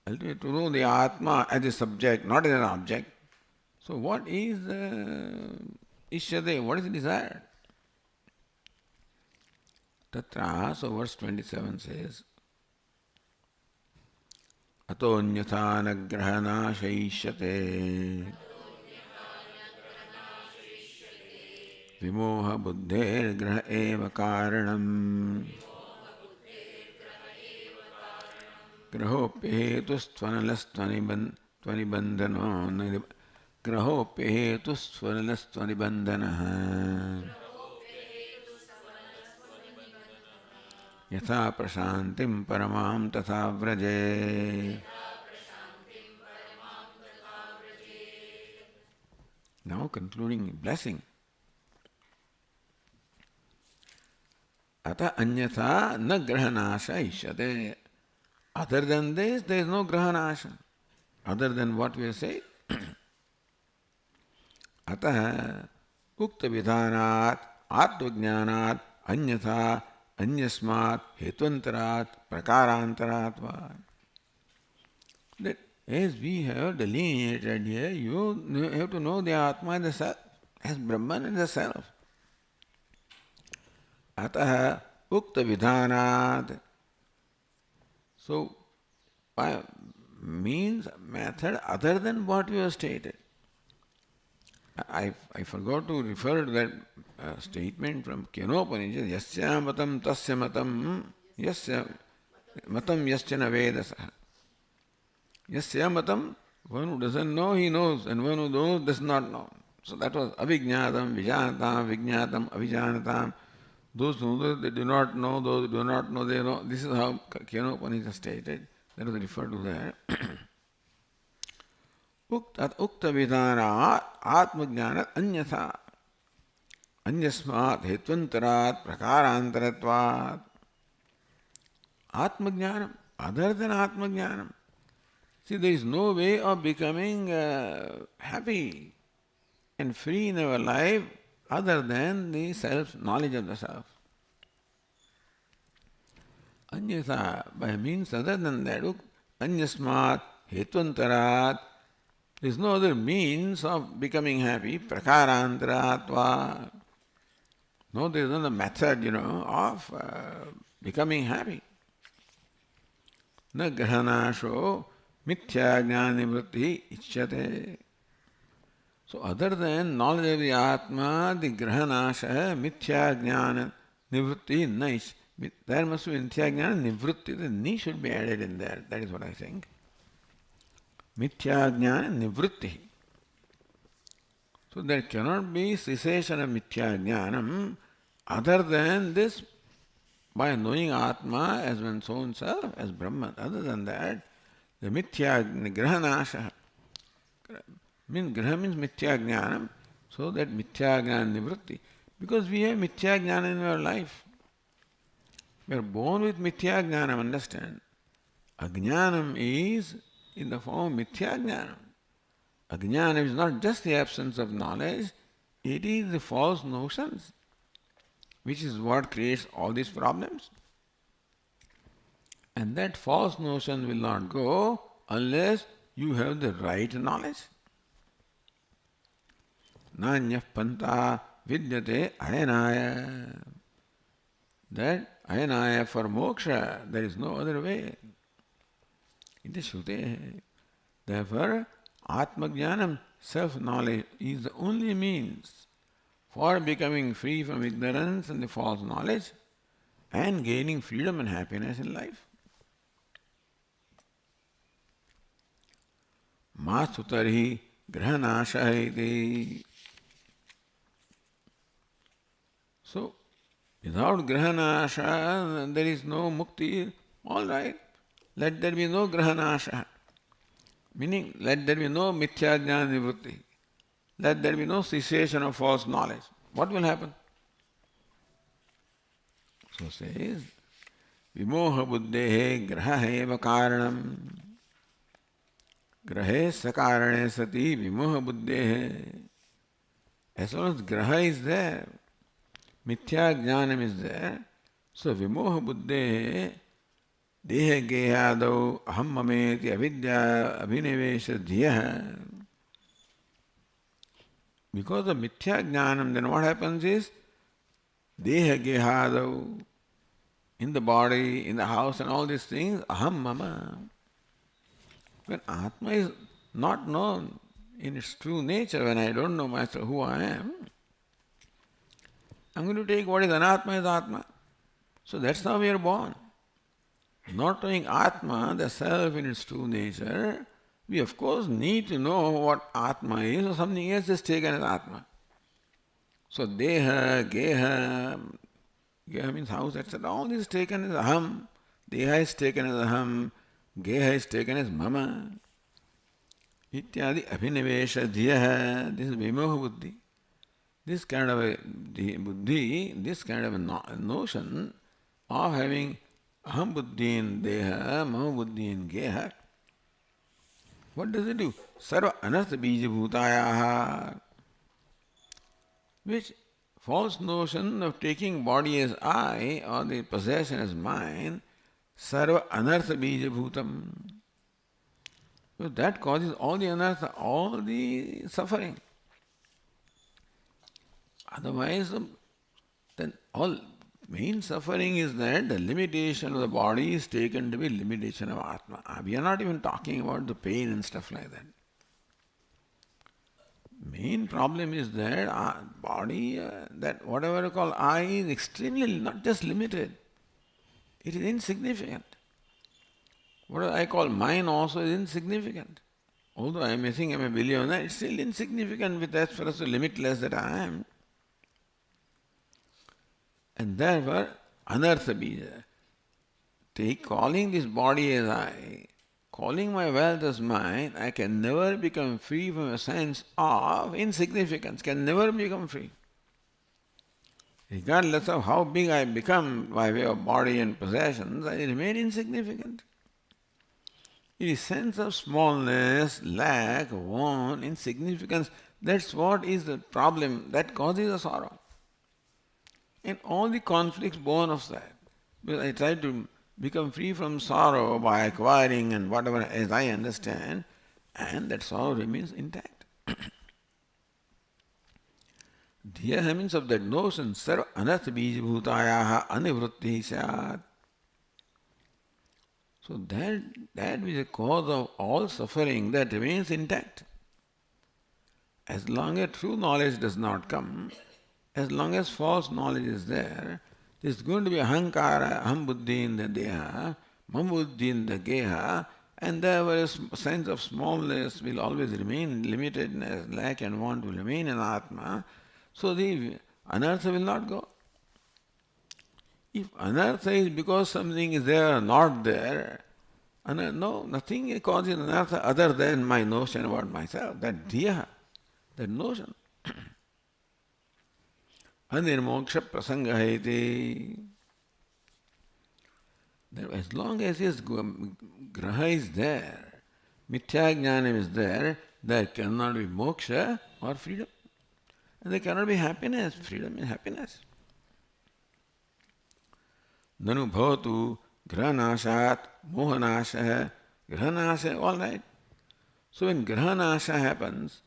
Ultimately, to know the Atma as a subject, not as an object. So what is Ishyate? What is desired? Tatra, so verse 27 says, Ato nyatha nagrahana shaishyate vimoha buddher graha eva karanam grahopyehetustvanalastvanibandanah grahopyehetustvanalastvanibandanah yatha prashantim paramam tatha vraje. Now concluding blessing. Ata anyatha na grahanasha ishyate. Other than this, there is no grahanasha. Other than what we say. Atah ukta vidhanat atvajnanat anyatha anyasmat hetvantarat prakarantarat. That as we have delineated here, you have to know the Atma as the self, as Brahman and the self. Atah ukta vidhanat. So, means method other than what we have stated. I forgot to refer to that statement from Kenopanishad, Yasya matam tasya matam, Yasya matam yasya na vedasaha. Yasya matam, one who doesn't know, he knows, and one who knows does not know. So that was avijñātam, vijñātam, vijñātam, avijñātam. Those who know, they do not know, those who do not know, they know. This is how Kenopanishad stated. That was referred to there. Ukta vidhana atmajnana anyatha anyasmat hetvantarat prakarantaratvat. Atmajnanam, other than atmajnanam. See, there is no way of becoming happy and free in our life other than the self, knowledge of the self. Anyatha, by means other than that, anyasmat hetvantarat, there is no other means of becoming happy. Prakarantaratva. No, there is no method, of becoming happy. Na grahanasho mithya jnana nivritti ichyate. So other than knowledge of the Atma, the grahanasha, mithya jnana nivritti nice. There must be mithya jnana nivritti. The ni should be added in there. That is what I think. Mithya jnana nivritti. So there cannot be cessation of mithya jnanam other than this, by knowing Atma as one's own self, as Brahman. Other than that, the mithya grahanasha means graha means mithya jnanam, so that mithya jnana nivritti. Because we have mithya jnana in our life. We are born with mithya jnanam, understand? Ajnanam is in the form of mithya jnanam. Ajnanam is not just the absence of knowledge, it is the false notions, which is what creates all these problems. And that false notion will not go unless you have the right knowledge. Nanyah panta vidyate ayanaya. That ayanaya for moksha, there is no other way. It is Shruti. Therefore, Atmajnanam, self-knowledge, is the only means for becoming free from ignorance and the false knowledge and gaining freedom and happiness in life. Mastu tarhi grahanasha iti. So, without grahanasha, there is no mukti. All right. Let there be no grahanasha. Meaning, let there be no mithya jnana nivritti. Let there be no cessation of false knowledge. What will happen? So says, vimoha buddhehe graha eva karanam. Grahe sakarane sati vimoha buddhehe. As long as graha is there, mithya jnanam is there, so vimoha buddhehe deha gehadau aham mameti avidya abhinivesha dhyaha. Because of mithya jnanam, then what happens is, deha gehadau, in the body, in the house and all these things, aham mama. When Atma is not known in its true nature, when I don't know myself who I am, I'm going to take what is anatma as Atma. So that's how we are born. Not knowing Atma, the self in its true nature, we of course need to know what Atma is, or something else is taken as Atma. So Deha, Geha, Geha means house, etc. All this is taken as Aham. Deha is taken as Aham. Geha is taken as Mama. Ityadi abhinivesha dhyaha. This is vimoha buddhi. This kind of a buddhi, this kind of a notion of having aham buddhi in deha, mama buddhi in geha, what does it do? Sarva anartha bija bhutayaha. Which false notion of taking body as I or the possession as mine, sarva anartha bija bhutam. So that causes all the anartha, all the suffering. Otherwise, then all main suffering is that the limitation of the body is taken to be limitation of Atma. We are not even talking about the pain and stuff like that. Main problem is that our body, that whatever you call I, is extremely not just limited. It is insignificant. What I call mine also is insignificant. Although I may think I am a billionaire, it's still insignificant with as far as the limitless that I am. And therefore, anartha bija. Calling this body as I, calling my wealth as mine, I can never become free from a sense of insignificance, can never become free. Regardless of how big I become by way of body and possessions, I remain insignificant. It is sense of smallness, lack, want, insignificance. That's what is the problem that causes the sorrow. And all the conflicts born of that. Because I try to become free from sorrow by acquiring and whatever as I understand, and that sorrow remains intact. Dhiya means of that notion, sarva anartha bija bhutayaha anivrutti syat. So that which is the cause of all suffering, that remains intact. As long as true knowledge does not come, as long as false knowledge is there is going to be ahankara, aham buddhi in the deha, mam buddhi in the geha, and therefore a sense of smallness will always remain, limitedness, lack and want will remain in Atma, so the anartha will not go. If anartha is because something is there or not there, no, nothing causes anartha other than my notion about myself, that dhiya, that notion. Anirmoksha prasanga iti. As long as his graha is there, mithya jnanam is there, there cannot be moksha or freedom. And there cannot be happiness. Freedom is happiness. Nanu bhavatu grahanashat mohanasha. Grahanasha, all right. So when grahanasha happens,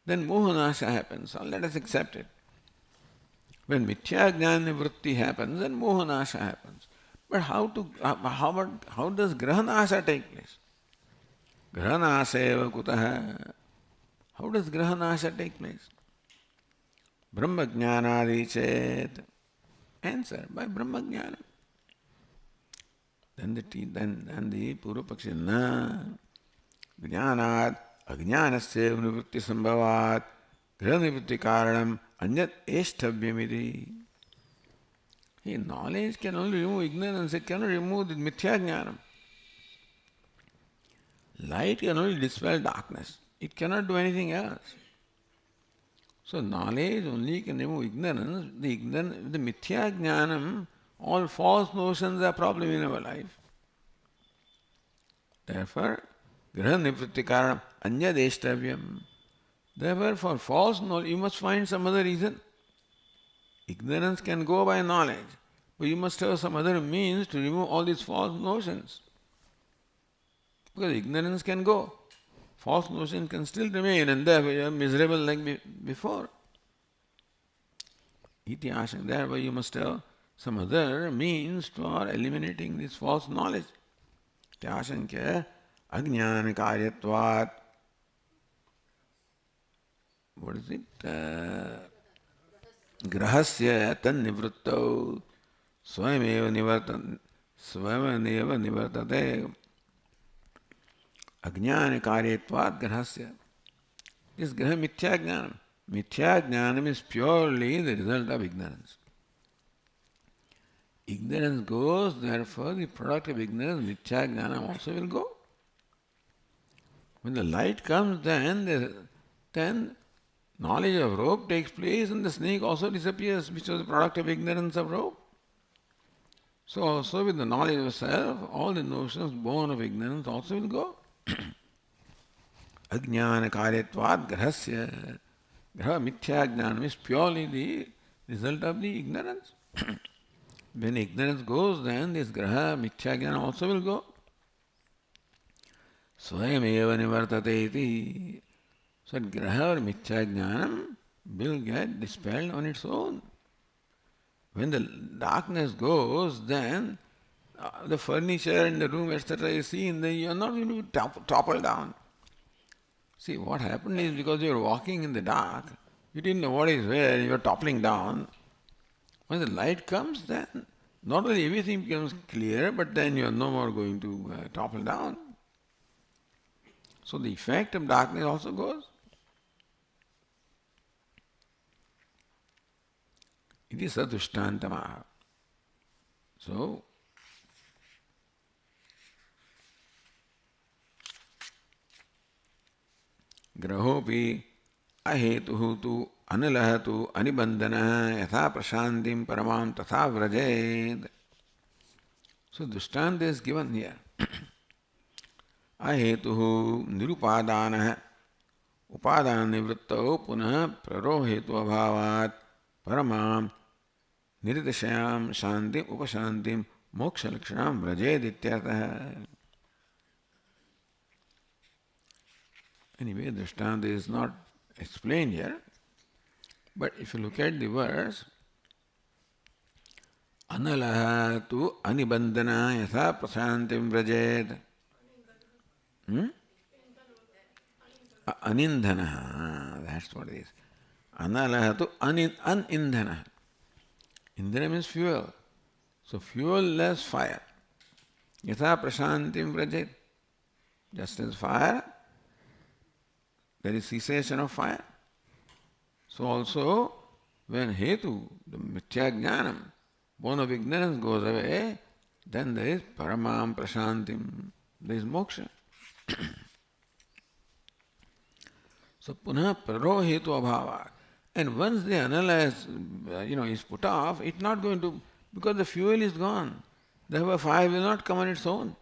then mohanasha happens. So let us accept it. When mithya jnana vritti happens, then mohanasha happens. But how does grahanasha take place? Grahanasha eva kutaha. How does grahanasha take place? Brahma jnanadi chet. Answer, by Brahma jnana. Then the Purva Paksha, na jnanat ajnanasya nivritti sambhavat grahanivritti karanam anyat eshthavyamidi. Knowledge can only remove ignorance, it cannot remove the mithya jnanam. Light can only dispel darkness, it cannot do anything else. So knowledge only can remove ignorance. The mithya jnanam, all false notions are a problem in our life. Therefore, grahanivritti karanam anyat eshthavyam. Therefore, for false knowledge, you must find some other reason. Ignorance can go by knowledge, but you must have some other means to remove all these false notions. Because ignorance can go, false notions can still remain, and therefore you are miserable like before. Iti asham, therefore you must have some other means for eliminating this false knowledge. Iti ashankya ajnana karyatvat. What is it? Grahasya tan nivruttau swameva nivartate ajnana karyatvat grahasya. This graha mithya jnanam. Mithya jnanam is purely the result of ignorance. Ignorance goes, therefore the product of ignorance, mithya jnanam also will go. When the light comes, then knowledge of rope takes place and the snake also disappears, which was the product of ignorance of rope. So also with the knowledge of self, all the notions born of ignorance also will go. Ajnana karyatvat grahasya. Graha mithya jnanam is purely the result of the ignorance. When ignorance goes, then this graha mithya jnanam also will go. Swayameva nivartate iti. So graha or mithya jnanam will get dispelled on its own. When the darkness goes, then the furniture in the room, etc., you see, then you are not going to topple down. See, what happened is because you are walking in the dark, you didn't know what is where, you are toppling down. When the light comes, then not only everything becomes clear, but then you are no more going to topple down. So the effect of darkness also goes. It is sadushtantamaha. So, grahopi ahetuhu tu anilahatu anibandana yatha prashantim paramam tatha vrajed. So, drishtanta is given here. Ahetuhu nirupadanah upadana nivrittau punah prarohetu abhavat paramam niridashayam shantim upashantim moksha lakshanam vrajed ityartha. Anyway, the drishtanta is not explained here, but if you look at the verse, analaha tu anibandana yatha prashantim vrajed. Anindhana, that's what it is. Analaha tu anindhana. Indhana means fuel. So fuel-less fire. Yatha prashantim vrajed. Just as fire, there is cessation of fire. So also, when hetu, the mithya jnanam, born of ignorance goes away, then there is paramam prashantim, there is moksha. So punah praro hetu abhava. And once the anala is put off, it's not going to, because the fuel is gone. Therefore fire will not come on its own.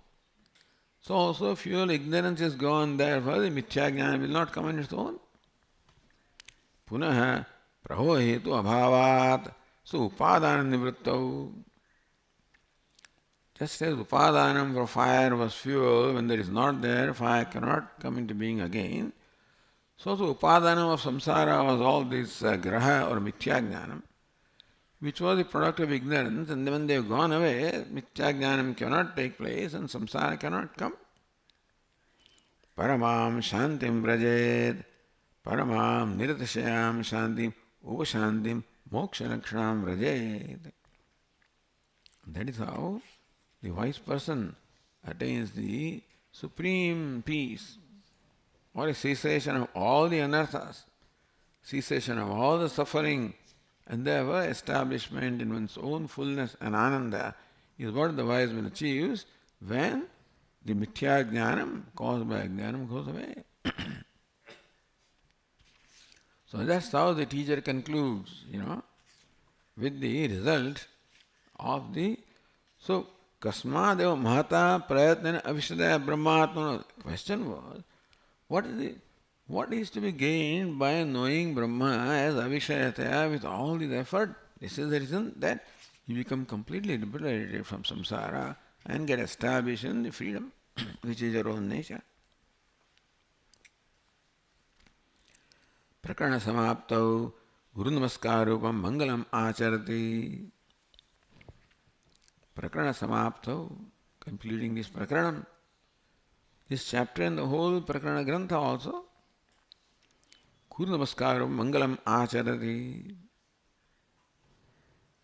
So also fuel, ignorance is gone, therefore the mithya jnana will not come on its own. Punah praho hetu abhavat. So upadana nivrittau. Just as upadanam for fire was fuel, when there is not there, fire cannot come into being again. So upadanam of samsara was all this graha or mithya jnanam, which was the product of ignorance, and when they have gone away, mithya jnanam cannot take place and samsara cannot come. Paramam shantim vrajed, paramam niratashayam shantim upashantim moksha lakshanam vrajed. That is how the wise person attains the supreme peace, or a cessation of all the anarthas, cessation of all the suffering, and therefore establishment in one's own fullness and ananda is what the wise man achieves when the mithya jnanam caused by jnanam goes away. So that's how the teacher concludes, with the result of the... So, kasmadeva mahata prayatnena avishadaya brahmatmana. The question was, what is to be gained by knowing Brahma as avishayataya with all this effort? This is the reason that you become completely liberated from samsara and get established in the freedom, which is your own nature. Prakarana samaptau guru namaskarupam mangalam acharati. Prakarana samaptau, completing this prakaranam, this chapter and the whole prakarana grantha also. Guru namaskaram mangalam acharati.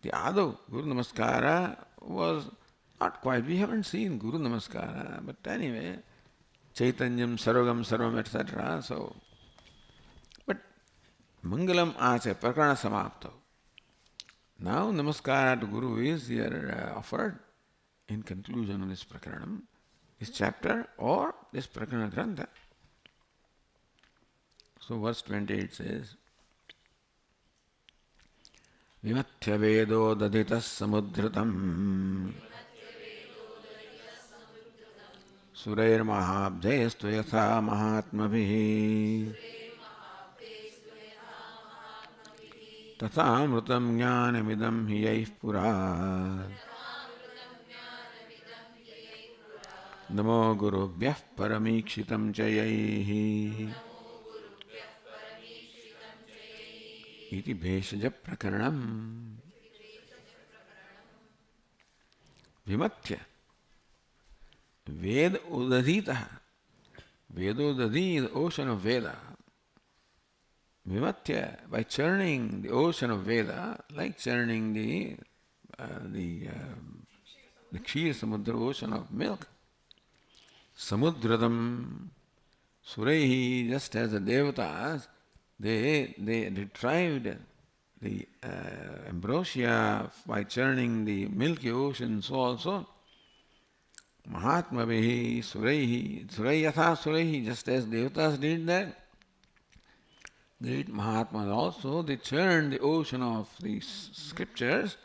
The Adav Guru Namaskara was not quite, we haven't seen Guru Namaskara, but anyway, Chaitanyam, Sarvagam, Sarvam, etc. So, but Mangalam Acha, Prakarana Samapta. Now Namaskara to Guru is here offered in conclusion of this Prakaranam, this chapter or this Prakarana Grantha. So verse 28 says, Vimathya vedo daditas samudhritam Surair mahabjayastu yatha mahatmabhihi Tatha amrutam jnanamidam hiyaih purat Namo gurubhyah paramikshitam chayaihi Iti bheshaja prakaranam. Vimatya. Ved udadita. Vedodadi is the ocean of Veda. Vimatya, by churning the ocean of Veda, like churning the Kshir Samudra ocean of milk. Samudradam Suraihi, just as the Devatas, they retrieved the ambrosia by churning the milky ocean, so also Mahatmavihi Suraihi, Surayatha Suraihi, just as Devatas did that, great Mahatmas also, they churned the ocean of the scriptures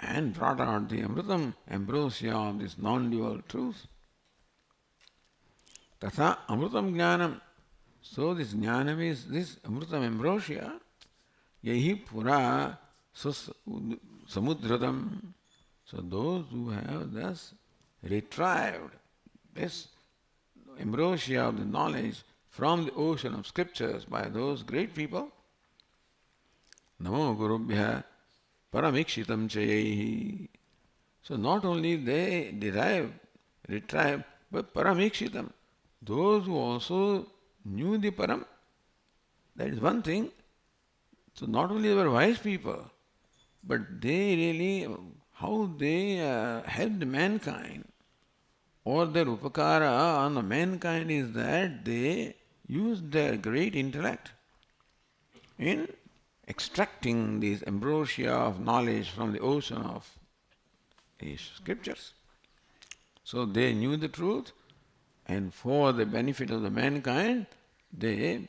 and brought out the Amritam, ambrosia of this non-dual truth. Tatha Amritam Jnanam. So this Jnanam is this Amritam ambrosia. Yahi Pura Samudradam. So those who have thus retrieved this ambrosia of the knowledge from the ocean of scriptures by those great people, Namo Gurubhya Paramikshitam Chayehi. So not only they retrieve, but Paramikshitam. Those who also knew the Param, that is one thing. So not only they were wise people, but they really, how they helped mankind, or their upakara on the mankind is that they used their great intellect in extracting these ambrosia of knowledge from the ocean of these scriptures. So they knew the truth, and for the benefit of the mankind, they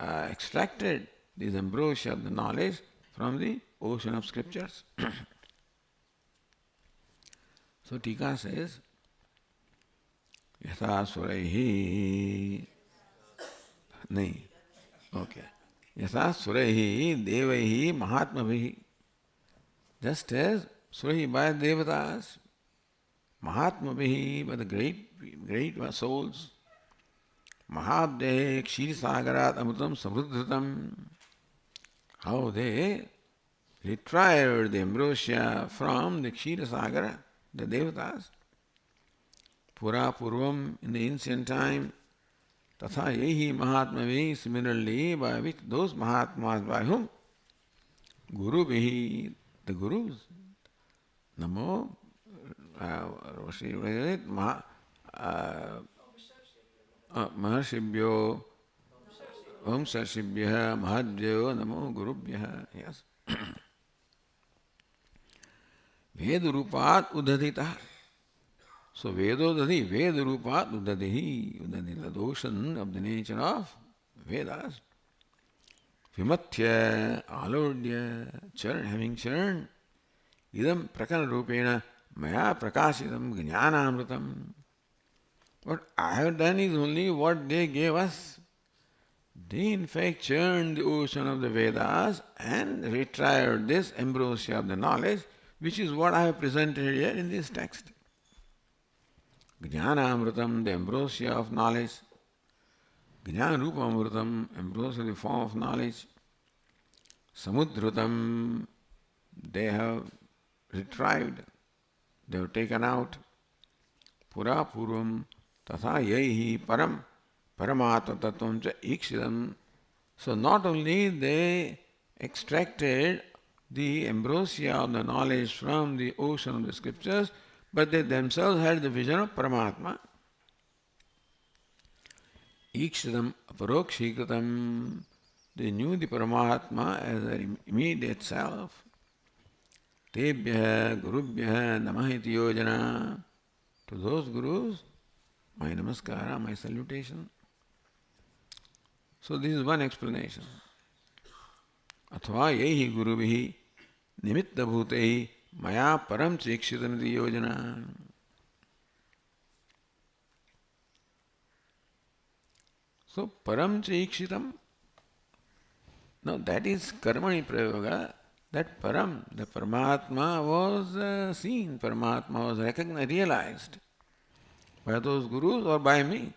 extracted this ambrosia of the knowledge from the ocean of scriptures. So Tika says, Yatha Suraihi. Nahi. Okay. Yatha Suraihi Devaihi Mahatmavihi. Just as Suraihi by Devatas, Mahatmavihi by the great souls, Mahabde Kshir Sagarat Amrutam Samruddhatam. How they retrieved the ambrosia from the Kshira Sagara, the Devatas. Pura Purvam, in the ancient time, Tatha Yehi Mahatmavi, similarly, by which those Mahatmas by whom? Guru Vihi, the Gurus. Namo, Maharshibhyo, Vamsashibhya, Mahadvyo, Namo Gurubhya. Yes. Vedurupat Udadita. So Vedodadi, Vedurupat Udadihi, Udadita, the ocean of the nature of Vedas. Vimatya, Alodya, having churned, Idam Prakana Rupena, Maya Prakashitam, Jnanamritam. What I have done is only what they gave us. They in fact churned the ocean of the Vedas and retrieved this ambrosia of the knowledge, which is what I have presented here in this text. Jnanamritam, the ambrosia of knowledge. Jnanarupamritam, ambrosia, the form of knowledge. Samudrutam, they have retrieved, they have taken out. Pura Purvam, Tatha Yaihi Param, Paramatma Tattvam Cha Ikshidam. So not only they extracted the ambrosia of the knowledge from the ocean of the scriptures, but they themselves had the vision of Paramatma. Ikshidam Aparokshikritam, they knew the Paramatma as their immediate self. Tebhya Gurubhya Namahiti Yojana. To those gurus, my namaskara, my salutation. So this is one explanation. Athva yehi gurubihi nimitta bhutehi maya param chikshitamiti yojana. So param chikshitam, now that is karmani prayoga. That param, the Paramatma was seen, Paramatma was recognized, realized by those gurus or by me.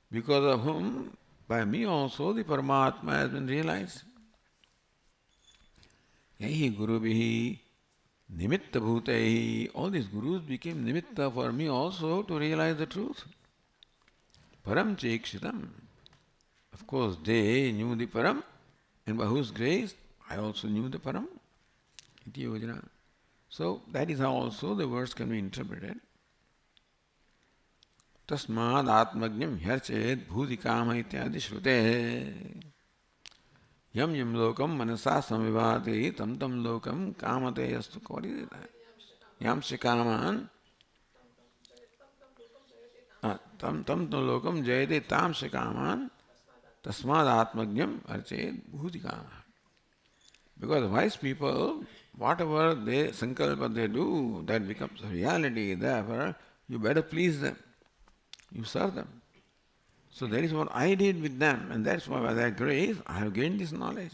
Because of whom, by me also, the Paramatma has been realized. Yahi gurubihi Nimitta bhutai. All these gurus became nimitta for me also to realize the truth. Param chekshitam. Of course, they knew the Param, and by whose grace I also knew the Param. Iti yojana. So that is how also the words can be interpreted. Tasmad atmagnyam hyarchet bhutikama ityadi shrute. Yam yam lokam manasa samivati tam tam lokam kamate yastu. What is it? Yam shikaman tam tam lokam jayate tam shikaman tasmad atmagnyam archet bhutikama. Because wise people, whatever they sankalpa they do, that becomes a reality. Therefore, you better please them. You serve them. So that is what I did with them, and that's why by their grace I have gained this knowledge.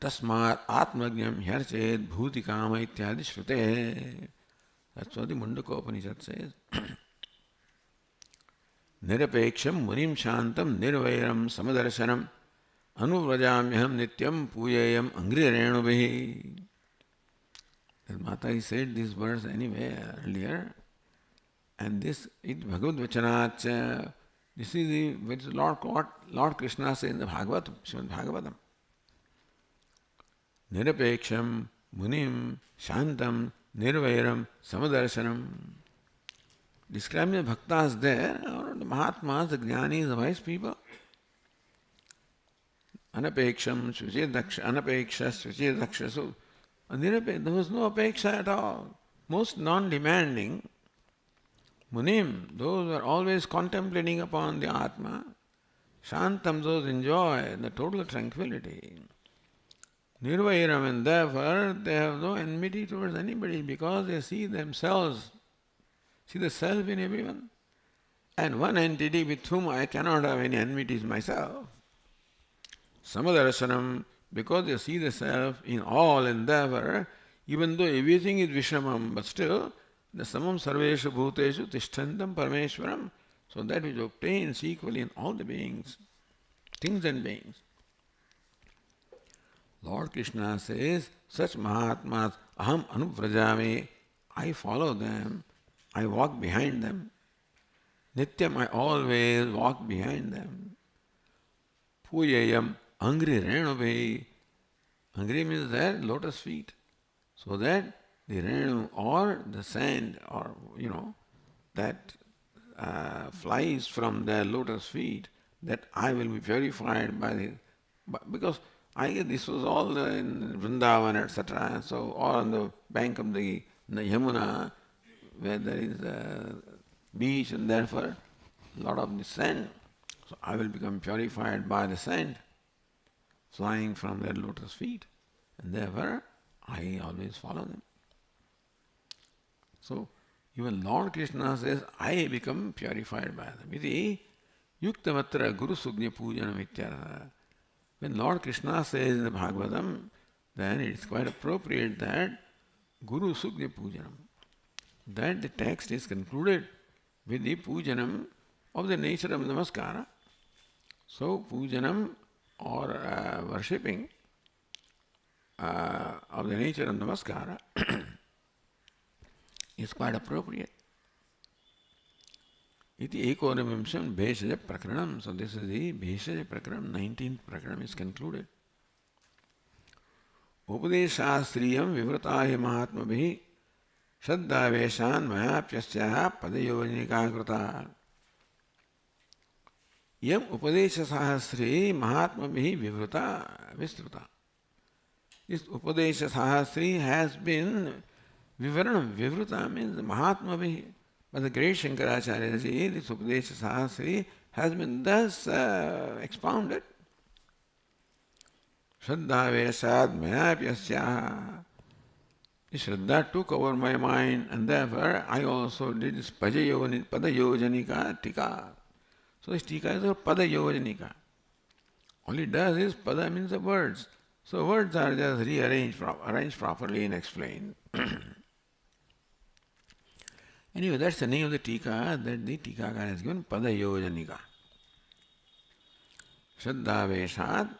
Tasmat atmagnyam hyarchet bhutikama ityadi shrute. That's what the Mundaka Upanishad says. Nirapeksham munim shantam nirvairam samadarshanam anuvrajamyaham nityam pujayam angrirenubhi. And Mataji said these words anyway earlier. And this, Bhagavad Vachanach, this is the which Lord Krishna says in the Bhagavatam, Srimad Bhagavatam. Nirapeksham, munim, shantam, nirvairam, samadarshanam. Describing the bhaktas there, or the Mahatmas, the Jnanis, the wise people. Anapeksham, anapeksha, svichidaksha. There was no apeksha at all. Most non-demanding. Munim, those who are always contemplating upon the Atma. Shantam, those enjoy the total tranquility. Nirvairam, and therefore they have no enmity towards anybody because they see themselves, see the self in everyone. And one entity with whom I cannot have any enmity is myself. Samadarshanam, because they see the self in all, and therefore, even though everything is Vishamam, but still, the samam sarveshu bhuteshu tishtantam parameshwaram. So that which obtains equally in all the beings, things and beings. Lord Krishna says, such Mahatmas, aham anuvrajami, I follow them, I walk behind them. Nityam, I always walk behind them. Pujayam angri renubhi. Angri means their lotus feet. So that the renu or the sand or, that flies from their lotus feet, that I will be purified by the... Because I guess this was all in Vrindavan, etc. So, or on the bank of the Yamuna, where there is a beach and therefore a lot of the sand. So I will become purified by the sand flying from their lotus feet. And therefore, I always follow them. So, even Lord Krishna says, I become purified by them. Iti yuktamatra guru sugnya pujanam ityartha. When Lord Krishna says in the Bhagavatam, then it is quite appropriate that guru sugnya pujanam, that the text is concluded with the pujanam of the nature of namaskara. So, pujanam or worshipping of the nature of namaskara is quite appropriate. Iti ekonavimsham bheshaja prakranam. So this is the bheshaja prakranam, 19th prakranam is concluded. UpadeshSahastriyam vivratahi mahatmabhi shraddhaveshan mayapyasyaha padayovanika krita. Yam UpadeshSahasri mahatmabhi vistruta. This UpadeshSahasri has been Vivaranam, Vivruta means Mahatmabhi. But the great Shankaracharya ji, this UpadeshSahasri has been thus expounded. Shraddha Vesad Mayapyasya. The Shraddha took over my mind, and therefore I also did this Padayojanika Tika. So this Tika is a Padayojanika. All it does is Pada means the words. So words are just rearranged, arranged properly and explained. Anyway, that's the name of the Tika that the Tikakara has given, Padayojanika. Shraddha Veshat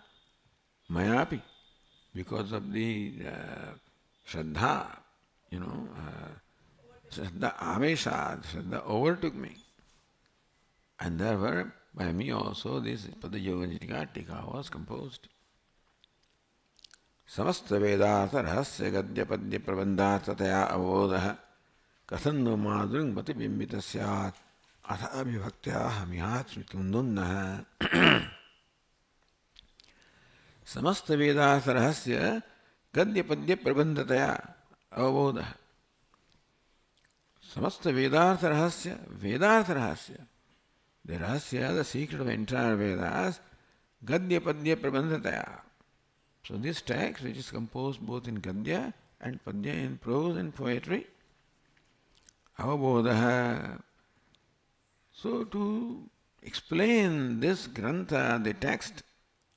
Mayapi because of the Shraddha, Shraddha Avesha, Shraddha overtook me. And therefore, by me also, this Padayoga Tika was composed. Samasta Vedasa Rahasya Gadya Padya Prabandhataya Avodaha Kathanno Madhurung Mati Bimbita Syat Atha Vibhaktya Hamihat Smitundunnaha. Samasta Vedasa Rahasya Gadya Padya Prabandhataya Avodaha. Samasta Vedartha Rahasya, Vedartha Rahasya. The Rahasya, the secret of entire Vedas, Gadya Padya Prabandhataya. So this text, which is composed both in Gadya and Padya, in prose and poetry, Avabodha. So to explain this Grantha, the text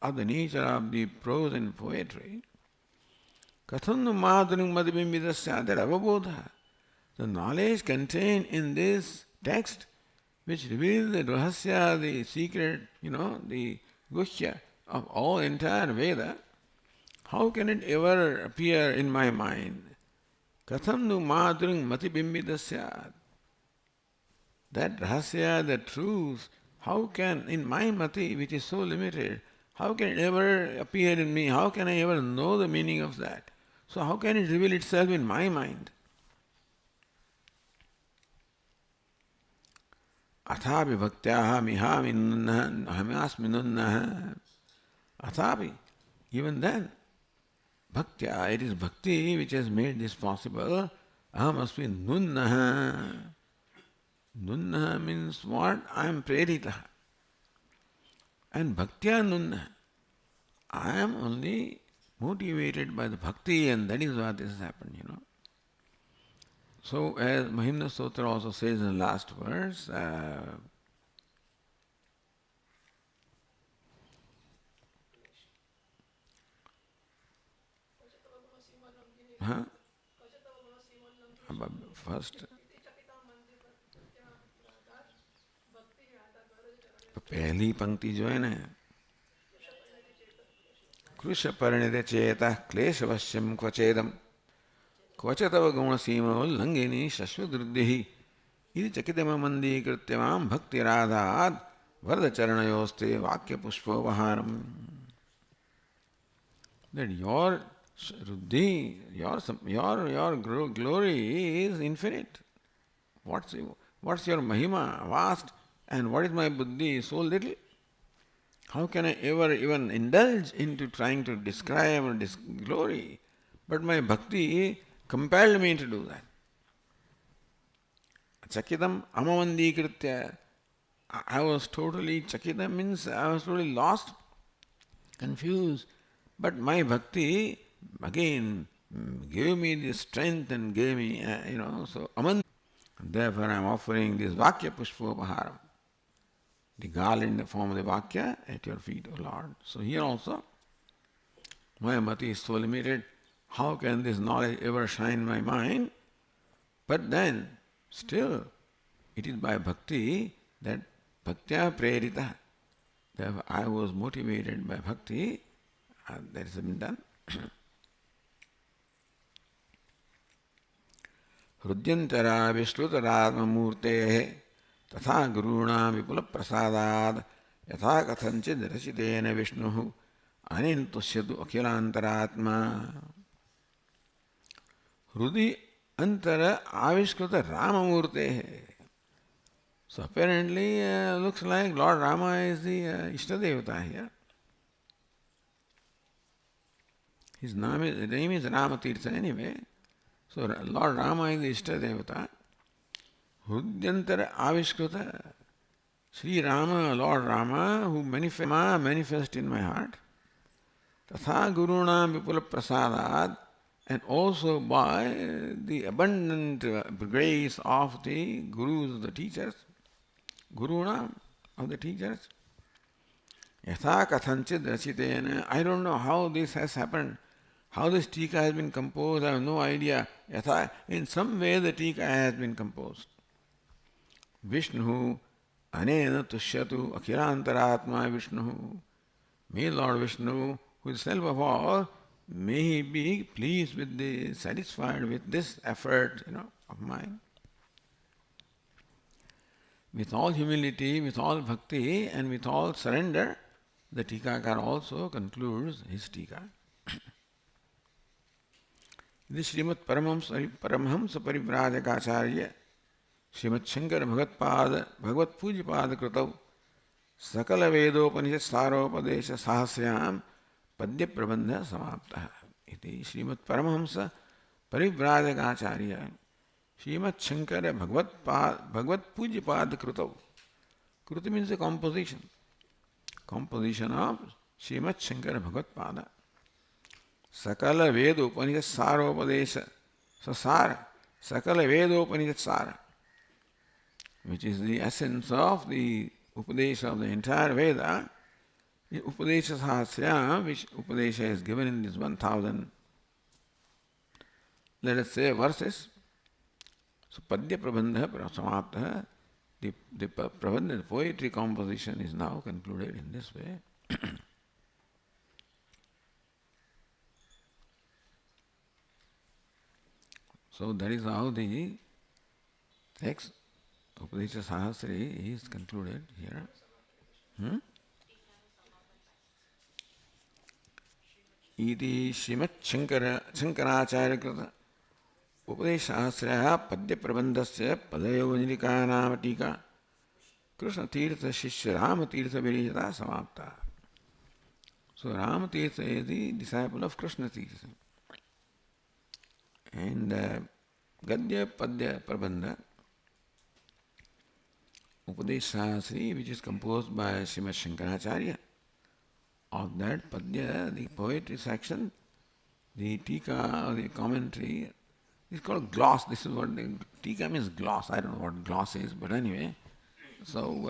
of the nature of the prose and poetry, Kathannu Madhurim Madhibimvidasya, that Avabodha, the knowledge contained in this text, which reveals the Rahasya, the secret, the Guhya of all entire Veda, how can it ever appear in my mind? Katham nu madhuring mati bimbidasya. That Rahasya, the truth, how can, in my mati, which is so limited, how can it ever appear in me? How can I ever know the meaning of that? So how can it reveal itself in my mind? Athapi bhaktyaha mihaminunnaha hamasminunnaha. Athapi, even then, bhaktya, it is bhakti which has made this possible. Ahamasmi nunnaha. Nunnaha means what? I am preritaha. And bhaktya nunnaha. I am only motivated by the bhakti, and that is what has happened. So, as Mahimna Stotra also says in the last verse, first, पहली पंक्ति जो है ना, कृश परिणित चेता क्लेशवश्यम क्वचेदम क्वच तव गुणसीमोल्लंघिनी शश्वदृद्धिः इति चकितममन्दीकृत्य मां भक्तिराधात् वरदचरणयोस्ते वाक्यपुष्पोपहारम्. That your Ruddhi, your glory is infinite. What's your Mahima, vast, and what is my Buddhi, so little? How can I ever even indulge into trying to describe this glory? But my bhakti compelled me to do that. Chakitam amavandikritya. I was totally, chakita means I was totally lost, confused. But my bhakti again gave me the strength and gave me, so aman. Therefore I am offering this Vakya Pushpopaharam, the garland in the form of the Vakya at your feet, O Lord. So here also, my mati is so limited. How can this knowledge ever shine in my mind? But then, still, it is by bhakti that bhaktya prerita. Therefore, I was motivated by bhakti, and that has been done. Hrudyantara vishlutarātma mūrtehe tatha gurūna vipula prasadād yatha kathanchid rachitena vishnuhu anintusyatu akhilantarātma. Hrudi antara avishkruta Ramamurte. So apparently looks like Lord Rama is the Ishtadevata here. His name is Ramatirtha anyway. So Lord Rama is the Ishtadevata. Hrudyantara avishkruta. Sri Rama, Lord Rama, who manifest in my heart. Tatha guruna vipula prasadat. And also by the abundant grace of the gurus, the teachers, guruna of the teachers. Yatha kathanchid rachitena. I don't know how this has happened, how this tika has been composed, I have no idea. Yatha, in some way the tika has been composed. Vishnu anena tushyatu akhilantaratma Vishnu. May Lord Vishnu, who is self of all, may he be pleased with the, satisfied with this effort, of mine. With all humility, with all bhakti, and with all surrender, the Tikakar also concludes his Tika. This Srimad Paramhamsa Parivrajaka Srimad Shankara Bhagavad Pujapad Krutau Sakala Vedopanishat Saropadesha Sahasryam Padya Prabandha Samaptaha. Iti Srimad Paramhamsa Parivrajaka Srimad Shankara Bhagavad Pujapad Krutau. Kruti means a composition. Composition of Srimad Shankara Bhagavad Pada. Sakala Vedopanishat Saropadesha Sasara. Sakala Vedopanishat Sara, which is the essence of the Upadesha of the entire Veda. The UpadeshSahasri, which Upadesha is given in this 1000, let us say, verses. So Padya Prabandha Samaptaha, the Prabandha, the poetry composition is now concluded in this way. So that is how the text UpadeshSahasri is concluded here. Iti Srimad Shankaracharya Krita UpadeshSahasraya Padya Prabandhasya Padayojnika Nama Tika Krishna Tirtha Shishya Rama Tirtha Virijata Samapta. So Rama Tirtha is the disciple of Krishna Tirtha. And Gadya Padya Prabandha UpadeshSahasri, which is composed by Srimad Shankaracharya. Of that Padya, the poetry section, the Tika or the commentary is called gloss. This is what the Tika means, gloss. I don't know what gloss is, but anyway. So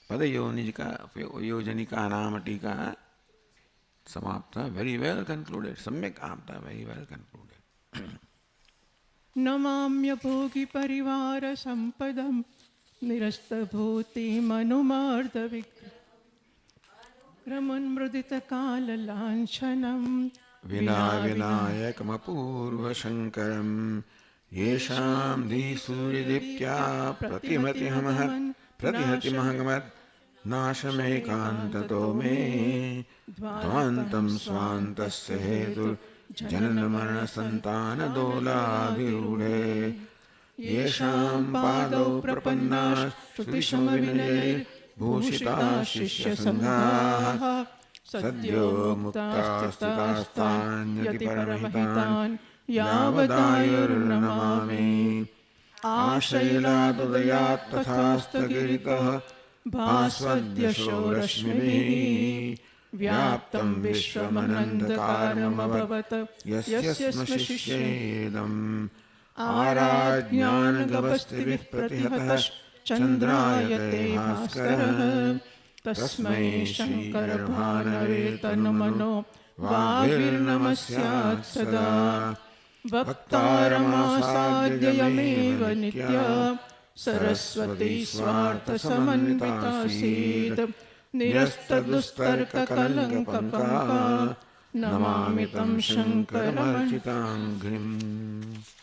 Padayojanika Nama Tika Samapta, very well concluded. Samyak Apta, very well concluded. Namamya bhogi parivara sampadam nirasta bhuti manumardha vikraman mrudita kala lanchanam Vilayakam Shankaram Yesham Di Suridipya Pratihati Mahagamat Nashame Kantato Me Dvantam Swantasya Hetur Jananamarana Santana Dola Virude Yesham Pado Prapanna Shrishama Vinay Bhushita Shishya Sangha Sadyo Mukta Stitastan Yati Paramahitan Yavadayur Namami Ashayila Dudayat Tathasta Giritaha Bhasvadya Shorashmini Vyaptam Vishwamanandakaram Abhavat Yasyasma Shishyedam Arajnana Gavastivih Pratihatash Chandrayate Bhaskara Tasmai Shankara Bhanare Tanumano Vagirnamasyat Sada Bhaktaramasādhyayameva Nitya Saraswati Swartha Samanvita Sid Nirastadustarka Kalankapanka Namamitam Shankaramarchitangrim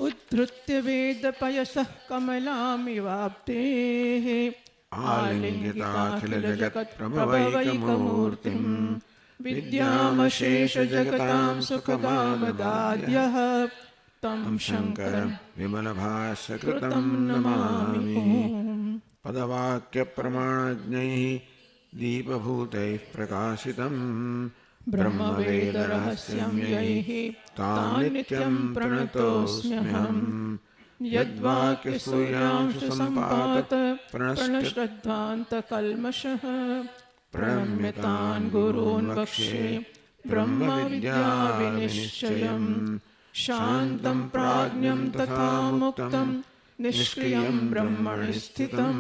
Uddhrutya Veda Payasah Kamalami Vapte Alingita Khila Jagat Prabhavaika Murtim Vidyamashesha Jagatam Sukhabhavadadyah Tam Shankaram Vimalabhasya Kritam Namami Padavakya Pramanajnaihi Deepabhutai Prakashitam Brahma Veda Rahasyam Yaihi Tanityam Pranatosmyaham Yadvakya Suryamshu Sampata Pranashraddhanta Kalmashah Pramyatan Gurun Vakshe Brahma Vidya Vinishchayam Shantam Prajnam Tatha Muktam Nishkriyam Brahmani Sthitam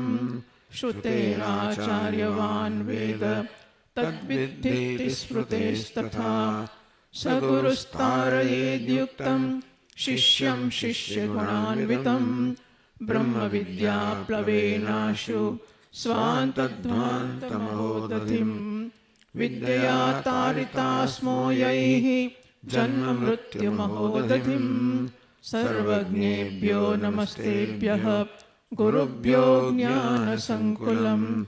Shruteracharyavan Veda Tadviddhiti Smruteistatha Sagurustarayed-yuktam Shishyam Shishya Gunanvitam Brahma Vidya Plavenashu Swantadvantam Ahodatim Vidyaya Taritasmo Yaihi जन्ममृत्युमहोदधिं सर्वज्ञेभ्यो नमस्तेभ्यः गुरुभ्यो ज्ञानसङ्कुलं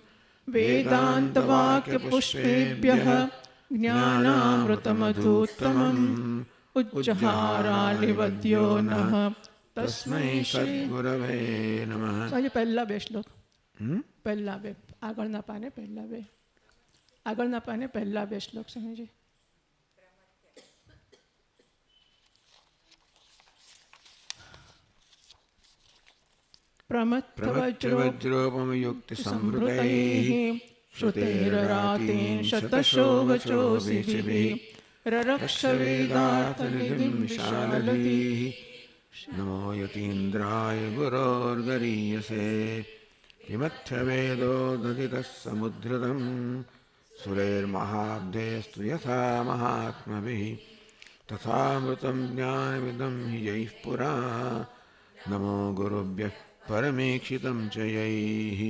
वेदान्तवाक्यपुष्पेभ्यः ज्ञानामृतमधुत्तमम् उच्चहारानिवद्यो नः तस्मै सद्गुरवे नमः. સાંજે પહેલા બે શ્લોક, પહેલા બે, આગળના પાને પહેલા બે, આગળના પાને પહેલા બે શ્લોક સમજે. प्रमत्तवज्रोपमयुक्तिसंवृतैः श्रुतेररातीन् शतशो वचोभिः ररक्षवेदार्थनिधिं विशालधीः नमो यतीन्द्राय गुरोर्गरीयसे किमर्थवेदो दधितः समुद्धृतं सुरैर्महाब्धेस्तु यथा महात्मभिः तथामृतं ज्ञानमिदं हि यैः पुरा नमो गुरुभ्यः परमेक्षितं च यैः.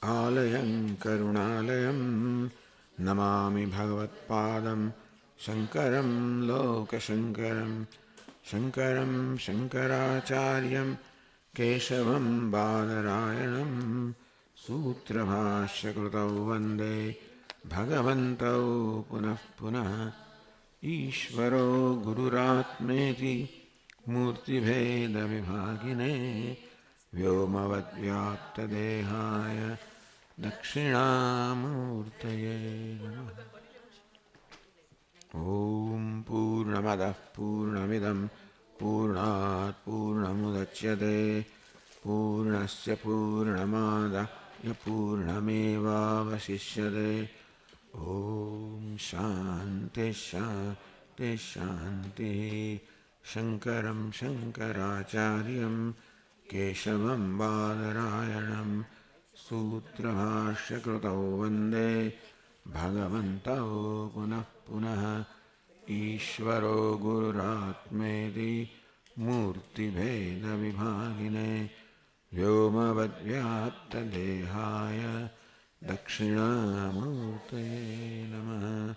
आलयं करुणालयं नमामि भगवत्पादं शङ्करं लोकशङ्करं शङ्करं शङ्कराचार्यं केशवं बादरायणं सूत्रभाष्यकृतौ वन्दे भगवन्तौ पुनः पुनः. ईश्वरो गुरुरात्मेति मूर्तिभेदविभागिने व्योमवद्व्याप्तदेहाय दक्षिणामूर्तये नमः. ॐ पूर्णमदः पूर्णमिदं पूर्णात् पूर्णमुदच्यते पूर्णस्य पूर्णमादाय पूर्णमेवावशिष्यते. ॐ शान्ति शान्ति शान्तिः. शङ्करं शङ्कराचार्यं केशवं बादरायणं सूत्रभाष्यकृतौ वन्दे भगवन्तौ पुनः पुनः. ईश्वरो गुरुरात्मेति मूर्तिभेदविभागिने व्योमवद्व्याप्तदेहाय दक्षिणामूर्तये नमः.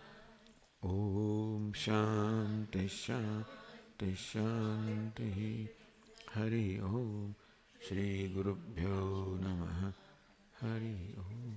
ॐ शान्ति शान्ति शान्तिः. हरि ओम. श्री गुरुभ्यो नमः. हरि ओम.